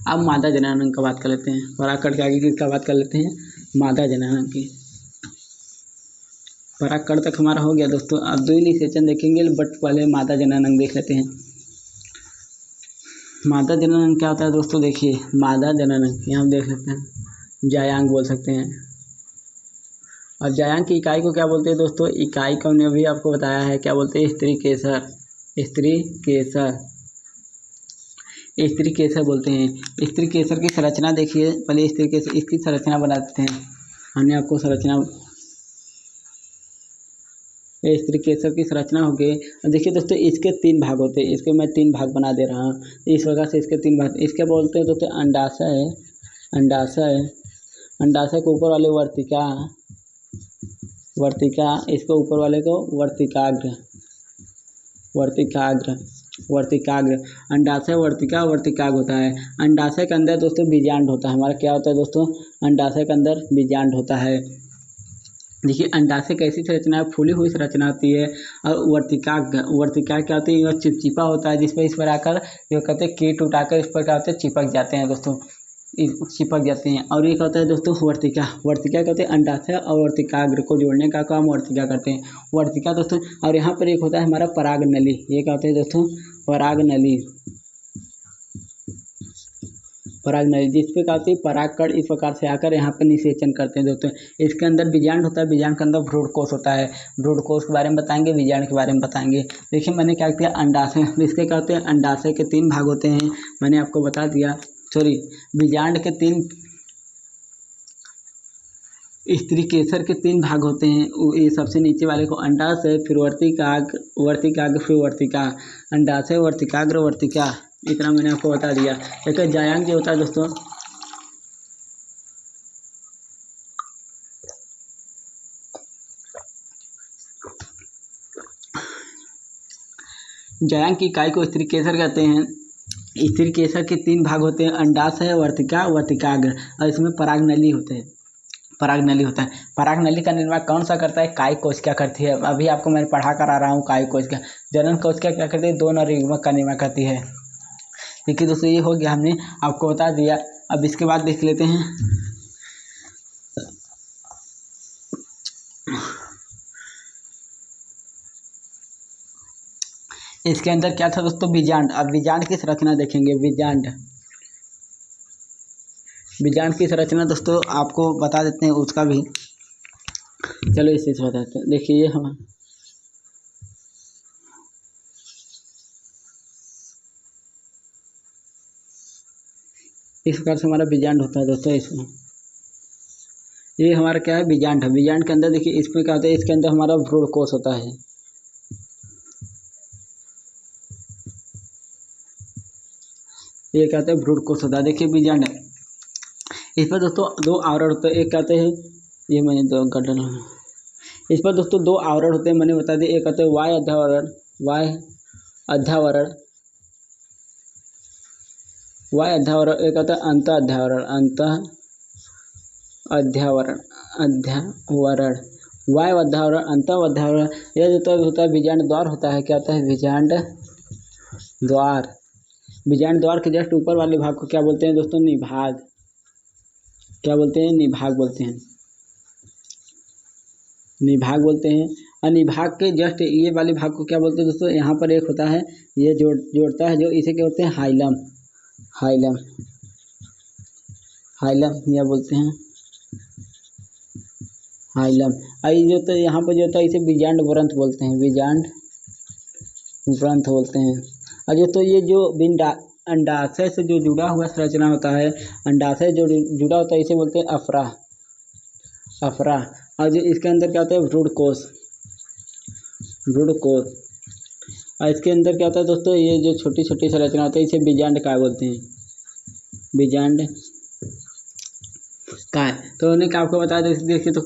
अब मादा जननांग का बात कर लेते हैं। परागकण के आगे किसका बात कर लेते हैं, मादा जननांग की। परागकण तक हमारा हो गया दोस्तों। अब द्वि निषेचन देखेंगे, बट पहले मादा जननांग देख लेते हैं। मादा जननांग क्या होता है दोस्तों, देखिए मादा जननांग यहाँ देख लेते हैं, जायांग बोल सकते हैं। और जायांग की इकाई को क्या बोलते हैं दोस्तों, इकाई को हमने अभी आपको बताया है, क्या बोलते हैं, स्त्री केसर बोलते हैं। स्त्री केसर की संरचना देखिए, पहले स्त्री केसर इसकी संरचना बना देते हैं। हमने आपको संरचना, स्त्री केसर की संरचना हो गई। देखिए दोस्तों, इसके तीन भाग होते हैं, इसके मैं तीन भाग बना दे रहा हूँ। इस प्रकार से इसके तीन भाग, इसके बोलते हैं दोस्तों अंडाशय के ऊपर वाले वर्तिका, इसके ऊपर वाले को वर्तिकाग्र। अंडाशय, वर्तिकाग्र होता है। अंडाशय के अंदर दोस्तों बीजांड होता है हमारा। क्या होता है दोस्तों, अंडाशय के अंदर बीजांड होता है। देखिए अंडाशय कैसी संरचना है, फूली हुई संरचना होती है। और वर्तिका क्या होती है, यह चिपचिपा होता है, जिस पर इस पर आकर जो कहते हैं कीट उठाकर इस पर क्या होते हैं, चिपक जाते हैं दोस्तों, चिपक जाते हैं। और ये क्या होता है दोस्तों, वर्तिका कहते हैं अंडाशय और वर्तिकाग्र को जोड़ने का काम वर्तिका करते हैं, वर्तिका दोस्तों। और यहाँ पर एक होता है हमारा पराग नली। ये क्या होता है दोस्तों, पराग नली, जिस पे क्या होती है, परागकण इस प्रकार से आकर यहाँ पर निषेचन करते हैं दोस्तों। इसके अंदर बीजांड होता है, बीजांड के अंदर भ्रूणकोश होता है। भ्रूणकोश के बारे में बताएंगे, बीजांड के बारे में बताएंगे। देखिए मैंने क्या किया, अंडाशय, इसके क्या होते हैं, अंडाशय के तीन भाग होते हैं, मैंने आपको बता दिया। बीजांड के तीन, स्त्री केसर के तीन भाग होते हैं। ये सबसे नीचे वाले को अंडाशय, फिर वर्तिकाग्र, फिर वर्तिका। अंडाशय, वर्तिकाग्र, वर्तिका, इतना मैंने आपको बता दिया। एक जायांग जो होता है दोस्तों, जायांग की इकाई को स्त्री केसर कहते हैं। स्त्री केसर के तीन भाग होते हैं, अंडाशय, वर्तिका, वर्तिकाग्र। और इसमें पराग नली होता है। पराग नली का निर्माण कौन सा करता है, कायिक कोशिका करती है। अभी आपको मैं पढ़ा कर आ रहा हूँ कायिक कोशिका। जनन कोशिका क्या करती है, दो नर युग्मक का निर्माण करती है। देखिए दोस्तों, ये हो गया, हमने आपको बता दिया। अब इसके बाद देख लेते हैं, इसके अंदर क्या था दोस्तों, बीजांड। अब बीजांड की संरचना देखेंगे। बीजांड की संरचना दोस्तों आपको बता देते हैं उसका भी। चलो इसी से बताते हैं। देखिए ये हम इस प्रकार से हमारा बीजांड होता है दोस्तों। इसमें ये हमारा क्या है, बीजांड है। बीजांड के अंदर देखिए इसमें क्या होता है, इसके अंदर हमारा भ्रूण कोश होता है। ये कहते हैं भ्रूण कोश होता है। देखिए बीजांड है, इस पर दोस्तों दो आवरण होते हैं। एक कहते हैं, ये मैंने दो गड्ढा, इस पर दोस्तों दो आवरण होते हैं, मैंने बता दिया। एक कहते हैं वाय अध्यावरण, वाय अध्यावरण, वाय अध्यावरण। एक कहता है अंत अध्यावरण, अंत अध्यावरण, अध्यावरण, वाय अध्यावरण, अंत अध्यावरण। यह जो होता है बीजांड द्वार होता है। क्या होता है, बीजांड द्वार। बीजांड द्वार के जस्ट ऊपर वाले भाग को क्या बोलते हैं दोस्तों, निभाग। क्या बोलते हैं, निभाग बोलते हैं, निभाग बोलते हैं। और निभाग के जस्ट ये वाले भाग को क्या बोलते हैं दोस्तों, यहाँ पर एक होता है, ये जोड़ता है जो, इसे क्या बोलते हैं, हाइलम, हाइलम, हाइलम या बोलते हैं हाइलम। और ये जो तो यहाँ पर जो होता है इसे बीजांड व्रंथ बोलते हैं, बीजांड व्रंथ बोलते हैं। और जो तो ये जो अंडाशय से जो जुड़ा हुआ संरचना होता है, अंडाशय जो जुड़ा होता है इसे बोलते हैं अफरा, अफरा। और जो इसके अंदर क्या होता है, भ्रूणकोश, भ्रूणकोश। और इसके अंदर क्या होता है दोस्तों, ये जो छोटी छोटी संरचना होती है इसे बीजांड काय बोलते हैं, बीजांड काय। तो उन्हें क्या आपको बता देखिए तो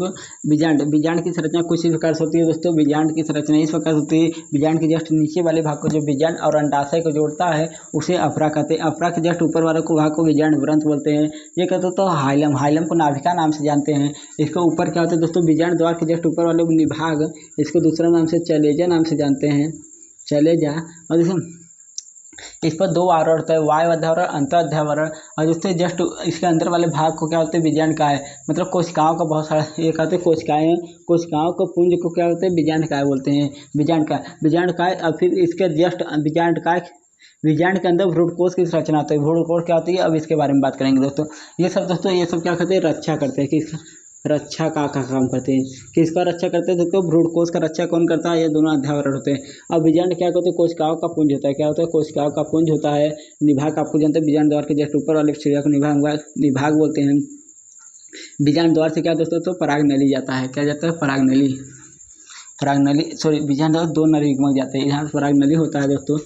बीजांड, बीजांड की संरचना कुछ इस प्रकार से होती है दोस्तों। बीजांड की संरचना इस प्रकार से होती है, बीजांड के जस्ट नीचे वाले भाग को जो बीजांड और अंडाशय को जोड़ता है उसे अफरा कहते हैं। अफरा के जस्ट ऊपर वाले को भाग को बीजांड व्रंथ बोलते हैं। ये कहते तो हाइलम, हाइलम को नाभिका नाम से जानते हैं। इसके ऊपर क्या होता है दोस्तों, बीजांड द्वार के जस्ट ऊपर वाले निभाग, इसको दूसरा नाम से चलेजा नाम से जानते हैं, चलेजा। और जैसे इस पर दो आवरण होता है, वाय अध्यावरण, अंत अध्यावरण। और उससे जस्ट इसके अंदर वाले भाग को क्या होते हैं, बीजांड काय। मतलब कोशिकाओं का बहुत सारा, ये कहते हैं कोशिकाएं, कोशिकाओं को पुंज को क्या होते हैं, बीजांड काय बोलते हैं, बीजांड काय, बीजांड काय। और फिर इसके जस्ट बीजांड काय, बीजांड के अंदर भ्रूणकोश की संरचना होती है। भ्रूणकोश क्या होती है, अब इसके बारे में बात करेंगे दोस्तों। ये सब दोस्तों, ये सब क्या करते हैं, रक्षा करते हैं। किसका रक्षा का काम करते हैं, किसका रक्षा करते हैं दोस्तों, भ्रूणकोश का रक्षा कौन करता है, ये दोनों अध्यावरण होते हैं। अब बीजांड क्या होते हैं, कोशिकाओं का पुंज होता है। क्या होता है, कोशिकाओं का पुंज होता है। निभाग आपको जानते हैं, बीजांड द्वार के जस्ट ऊपर वाले चिड़िया को निभाग बोलते हैं। बीजांड द्वार से क्या दोस्तों, तो पराग नली जाता है। क्या जाता है, पराग नली, पराग नली, सॉरी बीजांड द्वार दो नली युग्मक जाते हैं। यहाँ पराग नली होता है दोस्तों,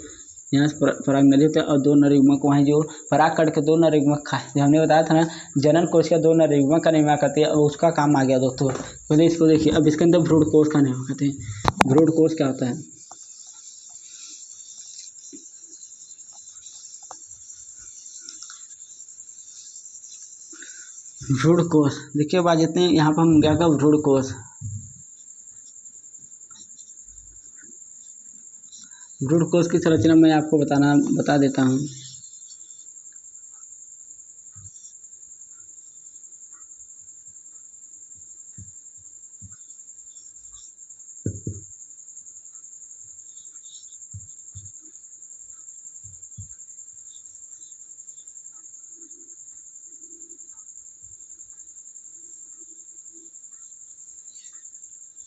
यहाँ से पराग नली होता है और दो नर युग्मक वहीं जो पराग कट के दो नर युग्मक हमने बताया था ना, जनन कोश का दो नर युग्मक का निर्माण करते हैं। अब उसका काम आ गया दोस्तों। पहले इसको देखिए, अब इसके अंदर भ्रूणकोश का निर्माण करते हैं। भ्रूणकोश क्या होता है, भ्रूणकोश देखिए, बात जाते हैं यहाँ पर हम क्या का भ्रूणकोश, भ्रूणकोश की संरचना मैं आपको बता देता हूँ।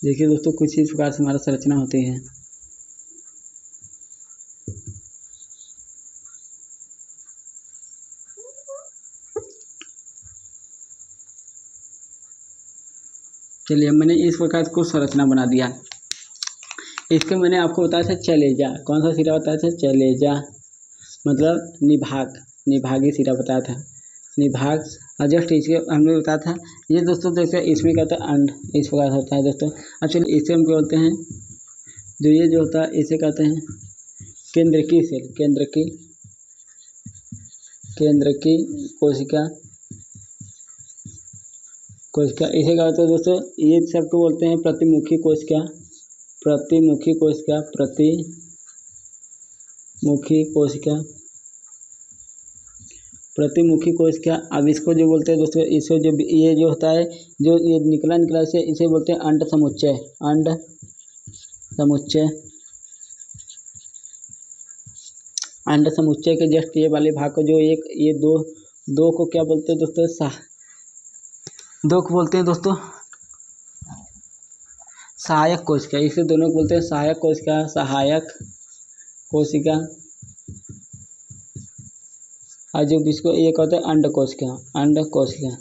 देखिए दोस्तों, कुछ इस प्रकार से हमारा संरचना होती है। चलिए, मैंने इस प्रकार को संरचना बना दिया। इसके मैंने आपको बताया था चलेजा, कौन सा सिरा बताया था, चलेजा मतलब निभाग, निभागी सिरा बताया था, निभाग। और जस्ट इसके हमने बताया था। ये दोस्तों देखिए, इसमें क्या होता है, अंड इस प्रकार होता है दोस्तों। अब चलिए, इसे हम क्या बोलते हैं, जो ये जो होता है इसे कहते हैं केंद्रकी सेल, केंद्रकी कोशिका, कोशिका इसे क्या होता है दोस्तों, ये सबको बोलते हैं प्रतिमुखी कोशिका, प्रतिमुखी कोशिका, प्रतिमुखी कोशिका, प्रतिमुखी कोशिका। अब इसको जो बोलते हैं दोस्तों, इसको जो ये जो होता है, जो ये निकला से इसे बोलते हैं अंड समुच्चय, अंड समुच्चय। अंड समुच्चय के जस्ट ये वाले भाग को जो एक ये दो को क्या बोलते हैं दोस्तों, दो को बोलते हैं दोस्तों सहायक कोशिका, इसे दोनों को बोलते हैं सहायक कोशिका, सहायक कोशिका। और जो इसको एक होता है अंड कोशिका, अंड कोशिका।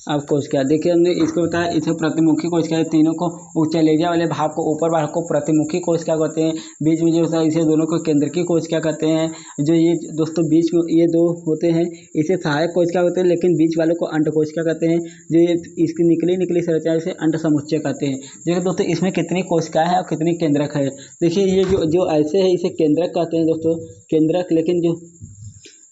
अब कोशिका देखिए हमने इसको बताया, इसे प्रतिमुखी कोशिका, तीनों को उच्चलेजा वाले भाग को, ऊपर भाग को प्रतिमुखी कोशिका कहते हैं। बीच में जो होता है इसे दोनों को केंद्रकी कोशिका कहते हैं। जो ये दोस्तों बीच में ये दो होते हैं इसे सहायक कोशिका कहते हैं, लेकिन बीच वाले को अंड कोशिका कहते हैं। जो ये इसकी निकली संरचना इसे अंड समुच्चय कहते हैं। देखिए दोस्तों इसमें कितनी कोशिकाएं हैं और कितनी केंद्रक है। देखिए ये जो ऐसे है इसे केंद्रक कहते हैं दोस्तों, केंद्रक। लेकिन जो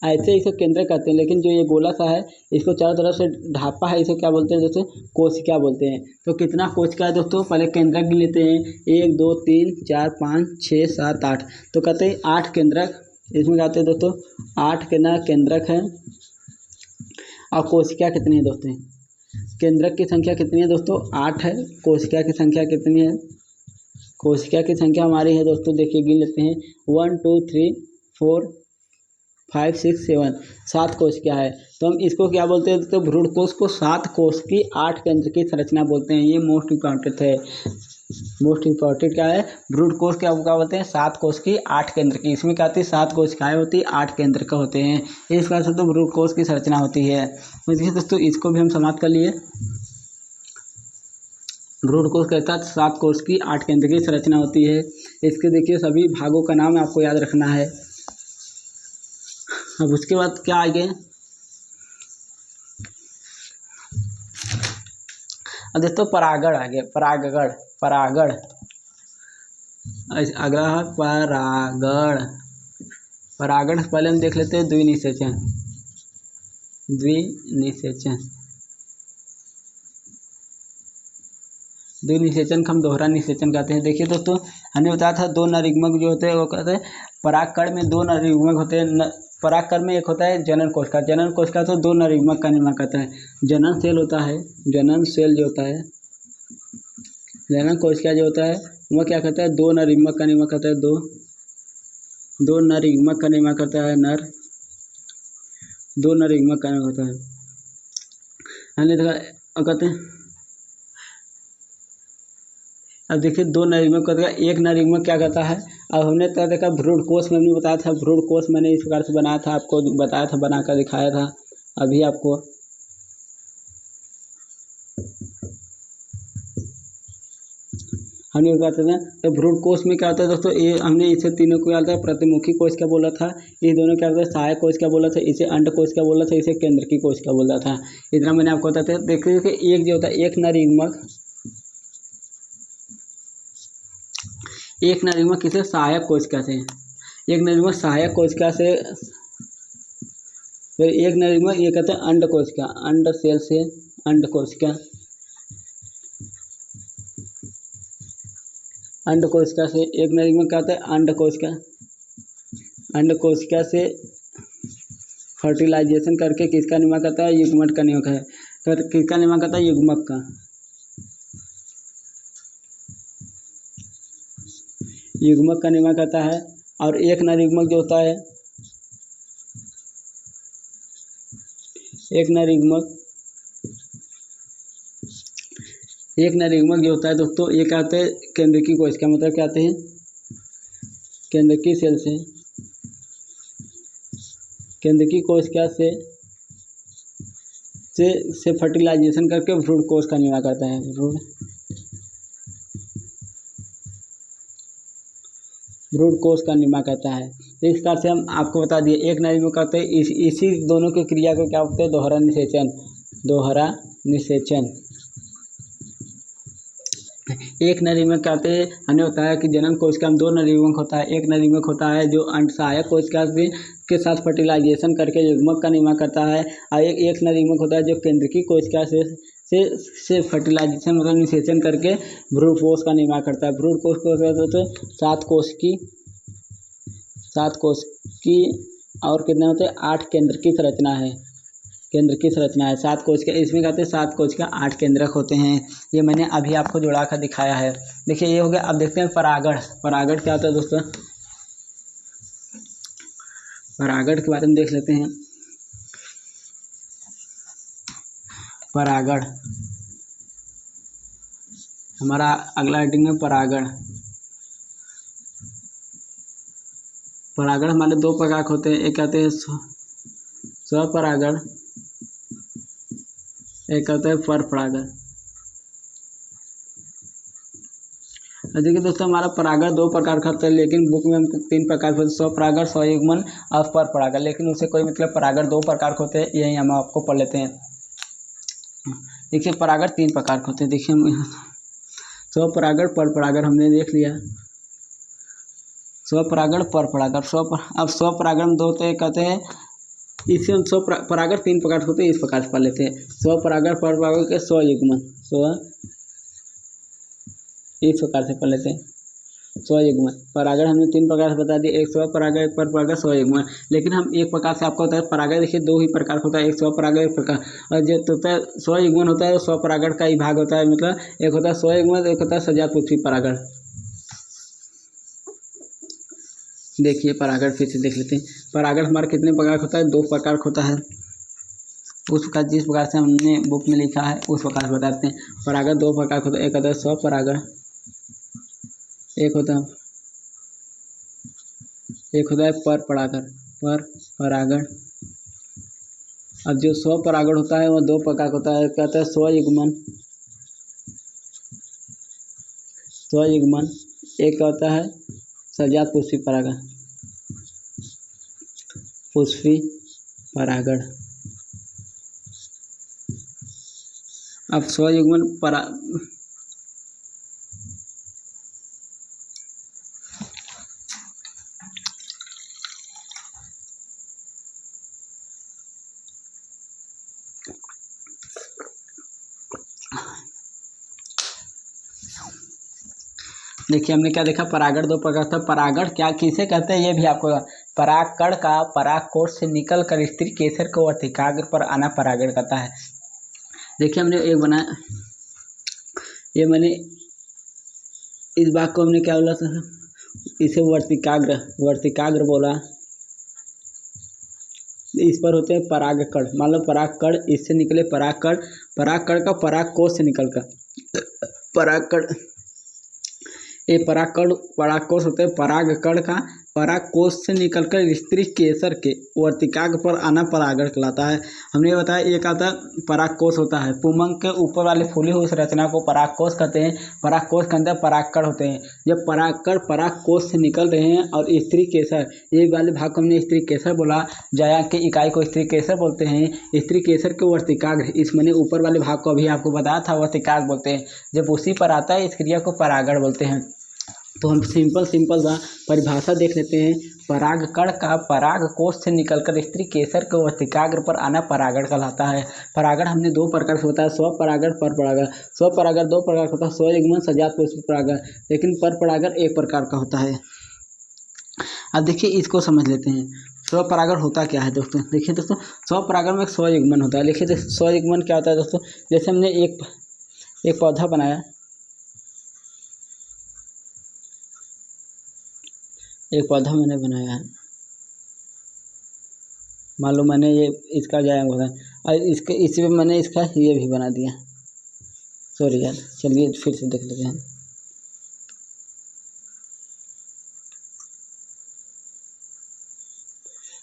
ऐसे इसे केंद्र कहते हैं, लेकिन जो ये गोला सा है इसको चारों तरफ से ढापा है, इसे क्या बोलते हैं दोस्तों, कोशिका बोलते हैं। तो कितना कोशिका है दोस्तों, पहले केंद्रक गिन लेते हैं, 1 2 3 4 5 6 7 8। तो कहते हैं 8 केंद्रक, इसमें कहते हैं दोस्तों 8 केंद्रक है। और कोशिका कितनी है दोस्तों, केंद्रक की संख्या कितनी है दोस्तों, 8 है। कोशिका की संख्या कितनी है, कोशिका की संख्या हमारी है दोस्तों, देखिए गिन लेते हैं, 1 2 3 4 5 6 7, 7 कोशिका है। तो हम इसको क्या बोलते हैं दोस्तों, भ्रूण कोश को 7 कोश की 8 केंद्र की संरचना बोलते हैं। ये मोस्ट इम्पॉर्टेंट है, मोस्ट इम्पॉर्टेंट क्या है, भ्रूण कोश क्या बोलते हैं, 7 कोश की 8 केंद्र की। इसमें क्या होती है, 7 कोशिकाएं होती है, 8 केंद्र का होते हैं। इस प्रकार से तो भ्रूण कोश की संरचना होती है। तो देखिए दोस्तों इसको भी हम समाप्त कर लिए। भ्रूण कोश कहता है 7 कोश की 8 केंद्र की संरचना होती है। इसके देखिए सभी भागों का नाम आपको याद रखना है। अब उसके बाद क्या आगे, अब दोस्तों परागण आगे, परागण, परागण अगला है परागण। परागण पहले हम देख लेते हैं द्विनिषेचन, द्विनिषेचन। द्विनिषेचन को हम दोहरा निषेचन कहते हैं। देखिए दोस्तों हमने बताया था 2 नरयुग्मक जो होते हैं वो कहते हैं, परागकण में 2 नरयुग्मक होते हैं। परागकण में एक होता है जनन कोशिका, जनन कोशिका तो 2 नरयुग्मक का निर्माण करता है। जनन सेल होता है, जनन सेल जो होता है, जनन कोशिका जो होता है वह क्या करता है, 2 नरयुग्मक का निर्माण करता है, 2 नरयुग्मक का निर्माण करता है, 2 नरयुग्मक का निर्माण होता है। हमने देखा कहते हैं, अब देखिए 2 नरयुग्मक करता है, एक नरयुग्मक क्या करता है। अब हमने तो देखा भ्रूण कोश में हमने बताया था, भ्रूण कोश मैंने इस प्रकार से बनाया था, आपको बताया था, बनाकर दिखाया था अभी आपको। हमने बताते थे तो भ्रूण कोश में क्या होता है दोस्तों, ये हमने इसे तीनों को याद था, प्रतिमुखी कोश क्या बोला था, ये दोनों क्या होता है, सहायक कोश क्या बोला था, इसे अंड कोश क्या बोला था, इसे केंद्रकी कोश क्या बोला था। इतना मैंने आपको बताते थे। देखिए कि एक जो होता है एक नरयुग्मक, एक नरयुग्मक किसे, सहायक कोशिका से, एक नरयुग्मक सहायक कोशिका से, फिर एक नरयुग्मक ये कहते हैं अंड कोशिका, अंड सेल से, अंड कोशिका, अंड कोशिका से। एक नरयुग्मक क्या होता है, अंड कोशिका, अंड कोशिका से फर्टिलाइजेशन करके किसका निर्माण करता है, युग्मक का निर्माण है, किसका निर्माण करता है, युग्मक का, युग्मक का निर्माण करता है। और एक नरयुग्मक जो होता है, एक नरयुग्मक, एक नरयुग्मक जो होता है दोस्तों ये क्या होता है, केंद्रकी कोशिका, मतलब क्या आते हैं, केंद्रकी सेल से, केंद्रकी कोशिका से फर्टिलाइजेशन करके भ्रूण कोश का निर्माण करता है, भ्रूण कोश का निर्माण करता है। तो इस प्रकार से हम आपको बता दिए एक नरयुग्मक करते हैं, इसी दोनों की क्रिया को क्या बोलते हैं, दोहरा निषेचन, दोहरा निषेचन। एक नरयुग्मक कहते हैं, हमने बताया कि जनन कोशिका में 2 नरयुग्मक होता है। एक नरयुग्मक होता है जो अंड सहायक कोशिका के साथ फर्टिलाइजेशन करके युग्मक का निर्माण करता है, और एक नरयुग्मक होता है जो केंद्रकी कोशिका से फर्टिलाइजेशन मतलब निषेचन करके भ्रूण कोश का निर्माण करता है। भ्रूण कोश को कहते हैं 7 कोश की, 7 कोश की, और कितने होते हैं, 8 केंद्र की संरचना है, केंद्र की संरचना है, 7 कोश का। इसमें कहते हैं 7 कोश का 8 केंद्रक होते हैं। ये मैंने अभी आपको जोड़ा कर दिखाया है। देखिए ये हो गया। अब देखते हैं परागण, परागण क्या होता है दोस्तों, परागण के बारे में देख लेते हैं। परागण, हमारा अगला हेडिंग है परागण। परागण हमारे दो प्रकार के होते हैं, एक कहते हैं स्वपरागण, एक कहते हैं पर परागण। देखिए दोस्तों, हमारा परागण दो प्रकार का होता है, लेकिन बुक में हमको तीन प्रकार के स्वपरागण, स्वयुग्मन और पर परागण, लेकिन उससे कोई मतलब परागण दो प्रकार के होते हैं, यही हम आपको पढ़ लेते हैं। देखिए परागण तीन प्रकार के होते हैं। देखिए स्वपरागण, पर परागण हमने देख लिया। स्वपरागण, पर परागण, अब स्वपरागण दो होते हैं, कहते हैं इसे हम स्वपरागण तीन प्रकार के होते हैं, इस प्रकार से पढ़ लेते हैं। स्वपरागण, पर परागण के स्वयुग्मन, इस प्रकार से पढ़ लेते हैं। स्वयुग्मन परागण हमने तीन प्रकार से बता दिया, एक स्वपरागण, एक पर परागण, स्वयुग्मन। लेकिन हम एक प्रकार से आपको होता है परागण, देखिए दो ही प्रकार का होता है, एक स्वपरागण, एक प्रकार, और जो होता है स्वयुग्मन होता है स्वपरागण का ही भाग होता है, मतलब एक होता है स्वयुग्मन, एक होता है सजात पुष्पी परागण। देखिए परागण फिर से देख लेते हैं। परागण हमारे कितने प्रकार का होता है? दो प्रकार का होता है। उस प्रकार जिस प्रकार से हमने बुक में लिखा है उस प्रकार से बताते हैं। परागण दो प्रकार का होता है, एक होता है स्वपरागण, एक होता है पर परागण, पर परागण। अब जो स्वपरागण होता है वह दो प्रकार का होता है, कहता है स्वयुग्मन, एक होता है सजात पुष्पी परागण, पुष्पी परागण। अब स्वयुग्मन देखिए हमने क्या देखा, परागण दो प्रकार था। परागण क्या किसे कहते हैं ये भी आपको, परागकण का परागकोश से निकल कर स्त्री केसर को वर्तिकाग्र पर आना परागण कहता है। देखिए हमने एक बनाया, ये मैंने इस भाग को हमने क्या बोला था, इसे वर्तिकाग्र बोला। इस पर होते हैं परागकण, मान लो परागकण, इससे निकले परागकण का परागकोश से निकलकर परागकण, ये परागकोश होते हैं, परागकण का परागकोश से निकलकर स्त्री केसर के वर्तिकाग्र पर आना परागण कहलाता है। हमने बताया एक आता परागकोश होता है, पुमंग के ऊपर वाले फूली हुई रचना को परागकोश कहते हैं। परागकोश के अंदर परागकण होते हैं। जब परागकण परागकोश से निकल रहे हैं और स्त्री केसर, ये वाले भाग को हमने स्त्री केसर बोला, जया के इकाई को स्त्री केसर बोलते हैं। स्त्री केसर के वर्तिकाग्र, इस मैंने ऊपर वाले भाग को अभी आपको बताया था, वर्तिकाग्र बोलते हैं। जब उसी पर आता है इस क्रिया को परागण बोलते हैं। तो हम सिंपल सा परिभाषा देख लेते हैं। परागकण का परागकोश से निकलकर स्त्री केसर के वर्तिकाग्र पर आना परागण कहलाता है। परागण हमने दो प्रकार से होता है, स्वपरागण, पर परागण। स्वपरागण दो प्रकार का होता है, स्वयुग्मन, सजात पुष्पी परागण, लेकिन पर परागण एक प्रकार का होता है। अब देखिए इसको समझ लेते हैं, स्वपरागण होता क्या है दोस्तों। देखिए दोस्तों, स्वपरागण में एक स्वयुग्मन होता है। देखिए स्वयुग्मन क्या होता है दोस्तों, जैसे हमने एक पौधा बनाया, एक पौधा मैंने बनाया है, मान लो मैंने ये इसका जाया होता है, और इसके इसी में मैंने इसका ये भी बना दिया। सॉरी यार, चलिए फिर से देख लेते हैं।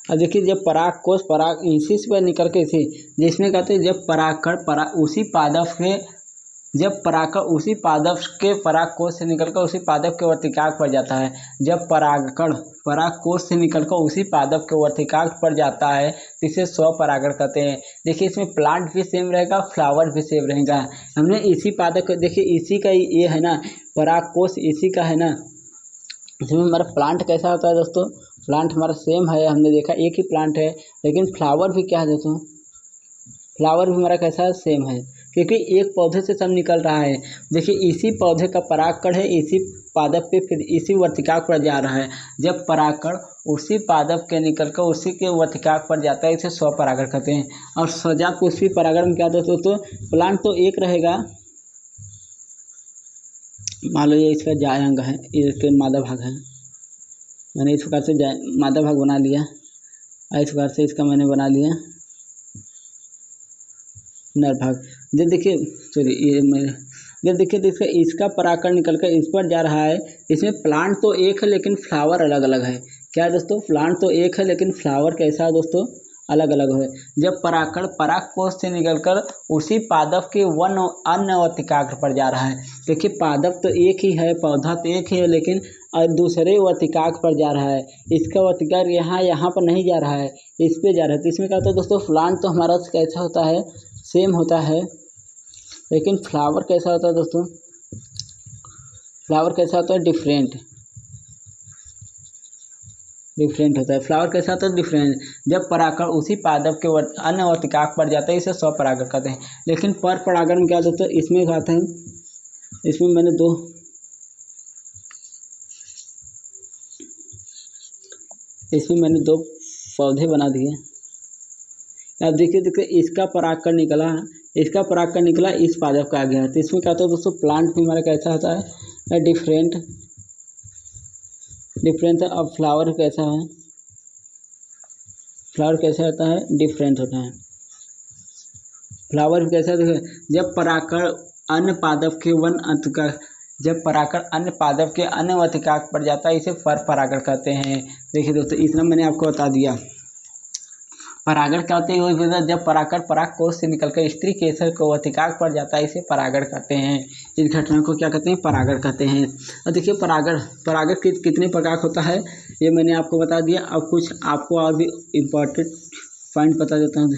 अब देखिए जब परागकोश पराग इसी से निकल के इसी, जिसमें कहते हैं जब परागकण उसी पादप के, जब परागकण उसी पादप के परागकोश से निकलकर उसी पादप के वर्तिकाग्र पर जाता है। जब परागकण परागकोश से निकलकर उसी पादप के वर्तिकाग्र पर जाता है तो इसे स्वपरागण कहते हैं। देखिए इसमें प्लांट भी सेम रहेगा, फ्लावर भी सेम रहेगा। हमने इसी पादप, देखिए इसी का ये है ना, परागकोश इसी का है ना। इसमें हमारा प्लांट कैसा होता है दोस्तों, प्लांट हमारा सेम है, हमने देखा एक ही प्लांट है, लेकिन फ्लावर भी क्या है दोस्तों, फ्लावर भी हमारा कैसा है, सेम है, क्योंकि एक पौधे से सब निकल रहा है। देखिए इसी पौधे का परागकण है, इसी पादप पे फिर इसी वर्तिकाग्र पर जा रहा है। जब परागकण उसी पादप के निकलकर उसी के वर्तिकाग्र पर जाता है, इसे स्वपरागण कहते हैं। और सजात पुष्पी परागण में क्या होता है दोस्तों, प्लांट तो एक रहेगा, मान लो ये इसका जायंग है, इसके मादा भाग है, मैंने इस प्रकार से मादा भाग बना लिया, और इस प्रकार से इसका मैंने बना लिया नर भाग। जब देखिए सॉरी ये जब देखिए देखिए इसका परागकण निकल कर इस पर जा रहा है। इसमें प्लांट तो एक है लेकिन फ्लावर अलग अलग है। क्या है दोस्तों, प्लांट तो एक है लेकिन फ्लावर कैसा है दोस्तों, अलग अलग है। जब परागकण पराग कोश से निकलकर उसी पादप के वन अन्य वर्तिकाग्र पर जा रहा है। देखिए पादप तो एक ही है, पौधा तो एक ही है, लेकिन दूसरे वर्तिकाग्र पर जा रहा है। इसका वर्तिकाग्र यहाँ पर नहीं जा रहा है, इस पे जा रहा है। तो इसमें क्या होता है दोस्तों, प्लांट तो हमारा कैसा होता है, सेम होता है, लेकिन फ्लावर कैसा होता है दोस्तों, फ्लावर कैसा होता है, डिफरेंट होता है। फ्लावर कैसा होता है, डिफरेंट। जब परागकण उसी पादप के अन्य वर्तिकाग्र पर जाता है, इसे स्वपरागण कहते हैं। लेकिन पर परागण में क्या दोस्तों, इसमें बात है, इसमें मैंने दो पौधे बना दिए। अब देखिए इसका परागकण निकला, इस पादप का आ गया। तो इसमें क्या होता है दोस्तों, प्लांट भी हमारा कैसा होता है, डिफरेंट है। अब फ्लावर कैसा है, फ्लावर कैसा होता है, डिफरेंट होता है। फ्लावर भी कैसा है, जब परागकण अन्य पादप के अन्य पादप के अन्य वर्तिकाग्र पर जाता है, इसे पर परागण कहते हैं। देखिए दोस्तों, इतना मैंने आपको बता दिया। परागण क्या होते हैं, जब परागकण पराग कोश से निकलकर स्त्री केसर को वर्तिकाग्र पर जाता है, इसे परागण कहते हैं। इस घटना को क्या कहते हैं, परागण कहते हैं। और देखिए परागण कितने प्रकार होता है, ये मैंने आपको बता दिया। अब कुछ आपको और भी इम्पोर्टेंट पॉइंट बता देता हूँ।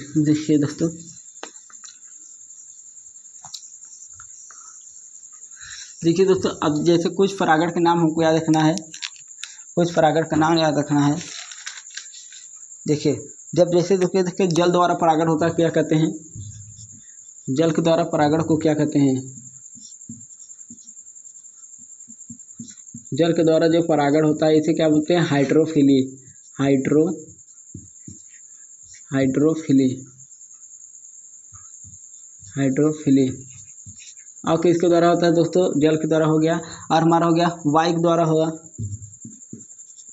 देखिए दोस्तों, अब जैसे कुछ परागण के नाम हमको याद रखना है, देखिए जब जैसे देखिए जल द्वारा परागण होता है, क्या कहते हैं, जल के द्वारा परागण को क्या कहते हैं, जल के द्वारा जो परागण होता है इसे क्या बोलते हैं, हाइड्रोफिली। और किसके द्वारा होता है दोस्तों, जल के द्वारा हो गया। और हमारा हो गया वायु के द्वारा होगा।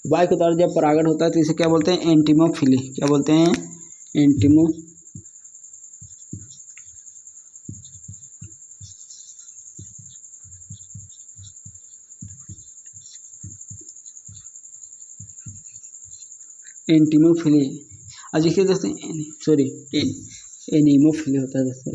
वायु के द्वारा जब परागण होता है तो इसे क्या बोलते हैं, एंटीमोफिली। क्या बोलते हैं, एंटीमोफिली। और देखिए दोस्तों, एनीमोफिली होता है दोस्तों।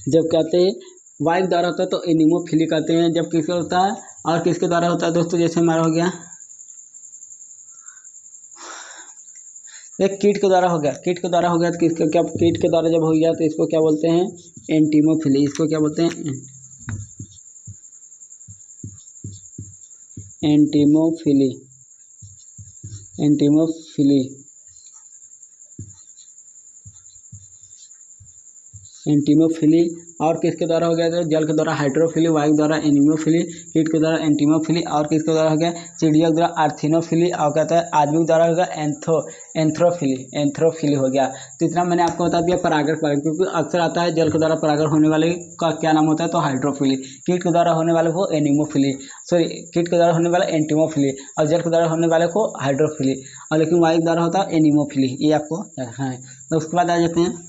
जब कहते हैं वायु के द्वारा होता है तो एनीमोफिली कहते हैं। जब किसका होता है और किसके द्वारा होता है दोस्तों, जैसे हमारा हो गया एक कीट के द्वारा हो गया, तो किसका क्या, कीट के द्वारा जब हो गया तो इसको क्या बोलते हैं, एंटीमोफिली। इसको क्या बोलते हैं, एंटीमोफिली। और किसके द्वारा हो गया, तो जल के द्वारा हाइड्रोफिली, वायु के द्वारा एनीमोफिली, कीट के द्वारा एंटीमोफिली, और किसके द्वारा हो गया, चिड़िया के द्वारा आर्थिनोफिली, और कहता है आदमी के द्वारा होगा एंथ्रोफिली हो गया। तो इतना मैंने आपको बता दिया परागण, क्योंकि अक्सर आता है जल के द्वारा परागण होने वाले का क्या नाम होता है, तो हाइड्रोफिली। कीट के द्वारा होने वाले को एनीमोफिली, कीट के द्वारा होने वाला एंटीमोफिली, और जल के द्वारा होने वाले को हाइड्रोफिली, और लेकिन वायु के द्वारा होता है एनीमोफिली। ये आपको रखना है। तो उसके बाद आ जाते हैं,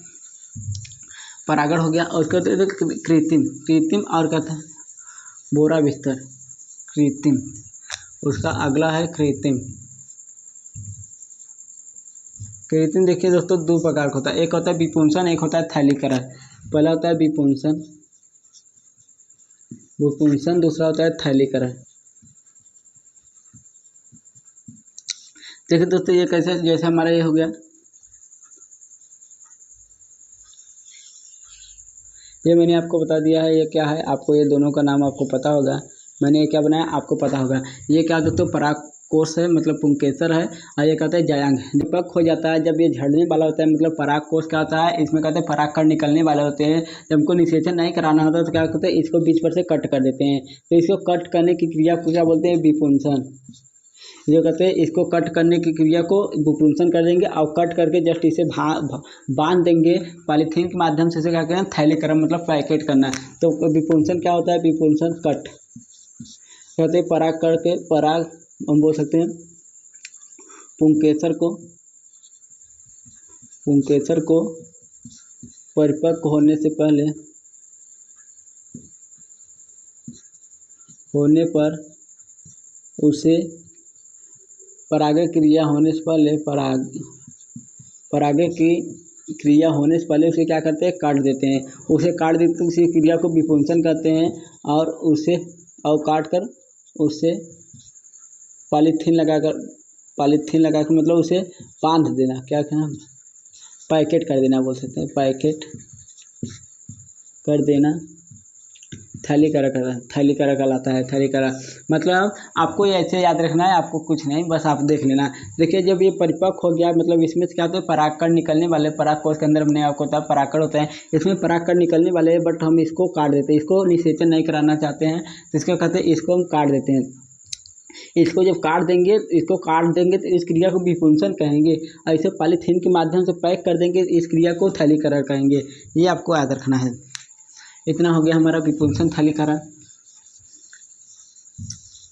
परागण हो गया। और कहते हैं कृत्रिम, और कहते हैं बोरा बिस्तर, कृत्रिम। उसका अगला है कृत्रिम। देखिए दोस्तों, दो प्रकार का होता है, एक होता है विपुंसन, एक होता है थैलीकरण। पहला होता है विपुंसन, दूसरा होता है थैलीकरण। देखिए दोस्तों, ये कैसे, जैसे हमारा ये हो गया, ये मैंने आपको बता दिया है। ये क्या है, आपको ये दोनों का नाम आपको पता होगा। मैंने ये क्या बनाया आपको पता होगा। ये क्या दोस्तों, पराग कोश है, मतलब पुंकेसर है। और ये कहते हैं जायांग। दीपक हो जाता है जब ये झड़ने वाला होता है, मतलब पराग कोश क्या होता है, इसमें कहते हैं परागकण निकलने वाले होते हैं। जब उनको निषेचन नहीं कराना होता तो क्या करते हैं, इसको बीच पर से कट कर देते हैं। तो इसको कट करने की क्रिया को क्या बोलते हैं, विपुंसन। जो कहते हैं इसको कट करने की क्रिया को विपुंसन कर देंगे, और कट करके जस्ट इसे बांध देंगे पॉलीथीन के माध्यम से। क्या करें, थैलीकरण, मतलब पैकेट करना। तो विपुंसन क्या होता है, विपुंसन कट कहते हैं। पराग हम बोल सकते हैं पुंकेसर को परिपक्व होने से पहले होने पर उसे परागण क्रिया होने से पहले परागण की क्रिया होने से पहले उसे क्या करते हैं, काट देते हैं। उसे काट देते उसी क्रिया को विपुंसन कहते हैं और उसे काट कर उसे पॉलीथीन लगाकर मतलब उसे बांध देना, क्या कहना, पैकेट कर देना बोल सकते हैं, पैकेट कर देना। थैलीकरण कहलाता है। थैलीकरण मतलब आपको ये ऐसे याद रखना है, आपको कुछ नहीं, बस आप देख लेना। देखिए जब ये परिपक्व हो गया मतलब इसमें से क्या होता है, परागकण निकलने वाले, परागकोश के अंदर अपने आपको होता है परागकण होता है, इसमें परागकण निकलने वाले हैं, बट हम इसको काट देते हैं, इसको निषेचन नहीं कराना चाहते हैं तो इसको कहते हैं, इसको हम काट देते हैं। इसको जब काट देंगे तो इस क्रिया को विपुंसन कहेंगे, ऐसे पॉलीथीन के माध्यम से पैक कर देंगे, इस क्रिया को थैलीकरण कहेंगे। ये आपको याद रखना है। इतना हो गया हमारा विपुंसन, थैलीकरण।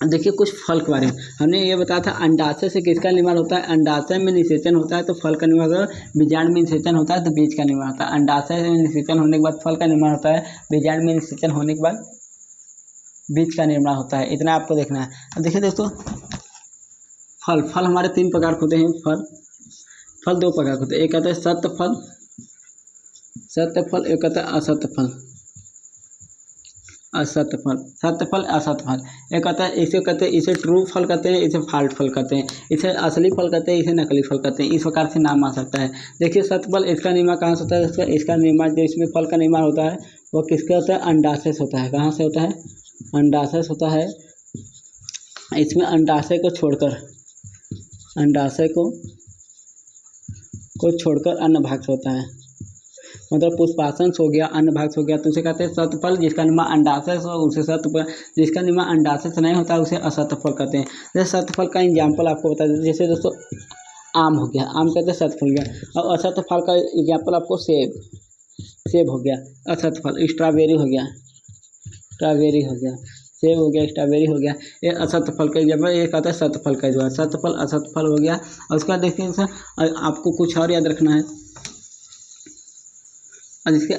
देखिए कुछ फल के बारे में हमने ये बताया था, अंडाशय से किसका निर्माण होता है, अंडाशय में निषेचन होता है तो फल का निर्माण होता है, बीजांड में निषेचन होता है तो बीज का निर्माण होता है। अंडाशय में निषेचन होने के बाद फल का निर्माण होता है, बीजांड में निषेचन होने के बाद बीज का निर्माण होता है। इतना आपको देखना है। अब देखिए दोस्तों, फल हमारे 3 प्रकार के होते हैं। फल 2 प्रकार के होते हैं, एक कहता है सत्य फल, एक कहता है असत्य फल। सत्य फल असत्य फल, एक कहता है, इसे कहते हैं, इसे ट्रू फल कहते हैं, इसे फॉल्ट फल कहते हैं, इसे असली फल कहते हैं, इसे नकली फल कहते हैं। इस प्रकार से नाम आ सकता है। देखिए सत्य फल, इसका निर्माण कहाँ से होता है, इसका निर्माण जो इसमें फल का निर्माण होता है वो किसके होता है, अंडाशय से होता है। कहाँ से होता है, अंडाशय से होता है। इसमें अंडाशय को छोड़कर अन्य भाग से होता है, मतलब पुष्पासन से हो गया, अन्य भाग से हो गया, तो उसे कहते हैं सत्य फल। जिसका निर्माण अंडाशय से उसे सत्य फल, जिसका निर्माण अंडाशय से नहीं होता उसे असत्य फल कहते हैं। जैसे सत्य फल का एग्जाम्पल आपको बता देते, जैसे दोस्तों आम हो गया, आम कहते हैं सत्य फल गया। और असत्य फल का एग्जाम्पल आपको सेब हो गया, असत्य फल। स्ट्रॉबेरी हो गया, सेब हो गया, स्ट्रॉबेरी हो गया, ये असत्य फल का एग्जाम्पल। ये कहता है सत्य फल का, जो है सत्य फल असत्य फल हो गया। और उसके बाद देखिए सर आपको कुछ और याद रखना है, और इसके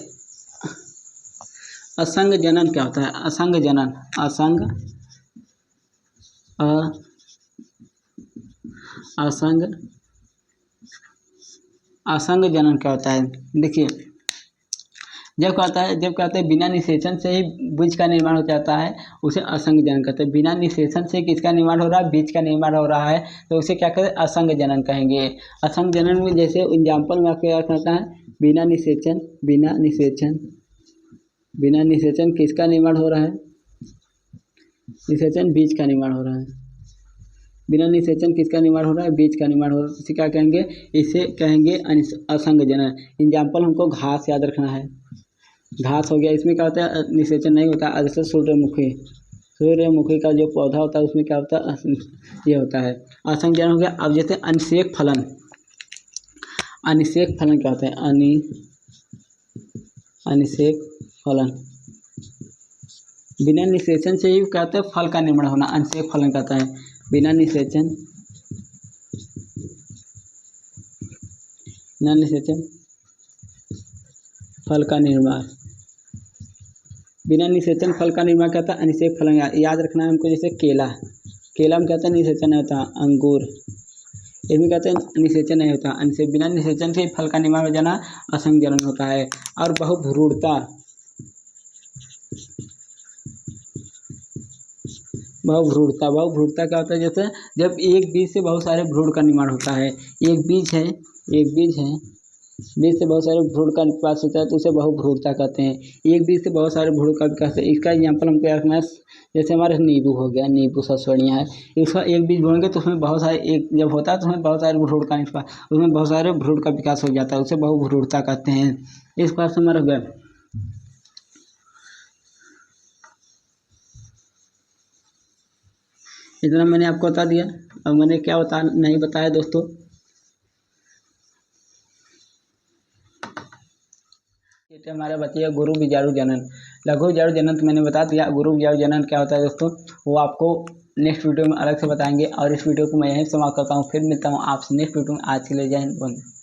असंग जनन क्या होता है, असंग जनन क्या होता है। देखिए जब कहते हैं बिना निषेचन से ही बीज का निर्माण हो जाता है, उसे असंग जनन कहते हैं। बिना निषेचन से किसका निर्माण हो रहा है, बीज का निर्माण हो रहा है, तो उसे क्या कहते हैं, असंग जनन कहेंगे। असंग जनन में जैसे एग्जाम्पल में आपको क्या कहता है, बिना निषेचन किसका निर्माण हो रहा है, निषेचन बीज का निर्माण हो रहा है। बिना निषेचन किसका निर्माण हो रहा है, बीज का निर्माण हो रहा है। इसे क्या कहेंगे, इसे कहेंगे असंग जनन। एग्जाम्पल हमको घास याद रखना है, घास हो गया, इसमें क्या होता है, निषेचन नहीं होता। जैसे सूर्यमुखी का जो पौधा होता है उसमें क्या होता है, ये होता है, असंग जनन हो गया। अब जैसे अनिषेक फलन क्या होता है, अनिषेक फलन बिना निषेचन से ही कहते हैं फल का निर्माण होना, अनिषेक फलन कहता है। बिना निषेचन फल का निर्माण, बिना निषेचन फल का निर्माण कहता है अनिषेक फलन। याद रखना है हमको। जैसे केला में कहते हैं निषेचन नहीं होता, अंगूर इसमें कहते हैं निषेचन नहीं होता, बिना निषेचन से फल का निर्माण हो जाना असंग जनन होता है। और बहुभ्रूणता क्या होता है, जैसे जब एक बीज से बहुत सारे भ्रूण का निर्माण होता है, एक बीज है बीज से बहुत सारे भ्रूण का विकास होता है तो उसे बहुभ्रूणता कहते हैं। एक बीज से बहुत सारे भ्रूण का विकास है। इसका एग्जाम्पल हमको रखना है, जैसे हमारे नींबू हो गया, नींबू सबसे बढ़िया है। इसका एक बीज बोएंगे तो उसमें बहुत सारे, एक जब होता है तो उसमें बहुत सारे भ्रूण का निष्पादन, उसमें बहुत सारे भ्रूण का विकास हो जाता है, उसे बहुभ्रूणता कहते हैं। इस बात से हमारा हो गया। इतना मैंने आपको बता दिया। अब मैंने क्या नहीं बताया दोस्तों, ये हमारा बचिए गुरु बीजाणु जनन, लघु बीजाणु जनन तो मैंने बता दिया। गुरु बीजाणु जनन क्या होता है दोस्तों, वो आपको नेक्स्ट वीडियो में अलग से बताएंगे। और इस वीडियो को मैं यहीं समाप्त करता हूँ, फिर मिलता हूँ आपसे नेक्स्ट वीडियो में। आज के लिए जय हिंद, वंदे।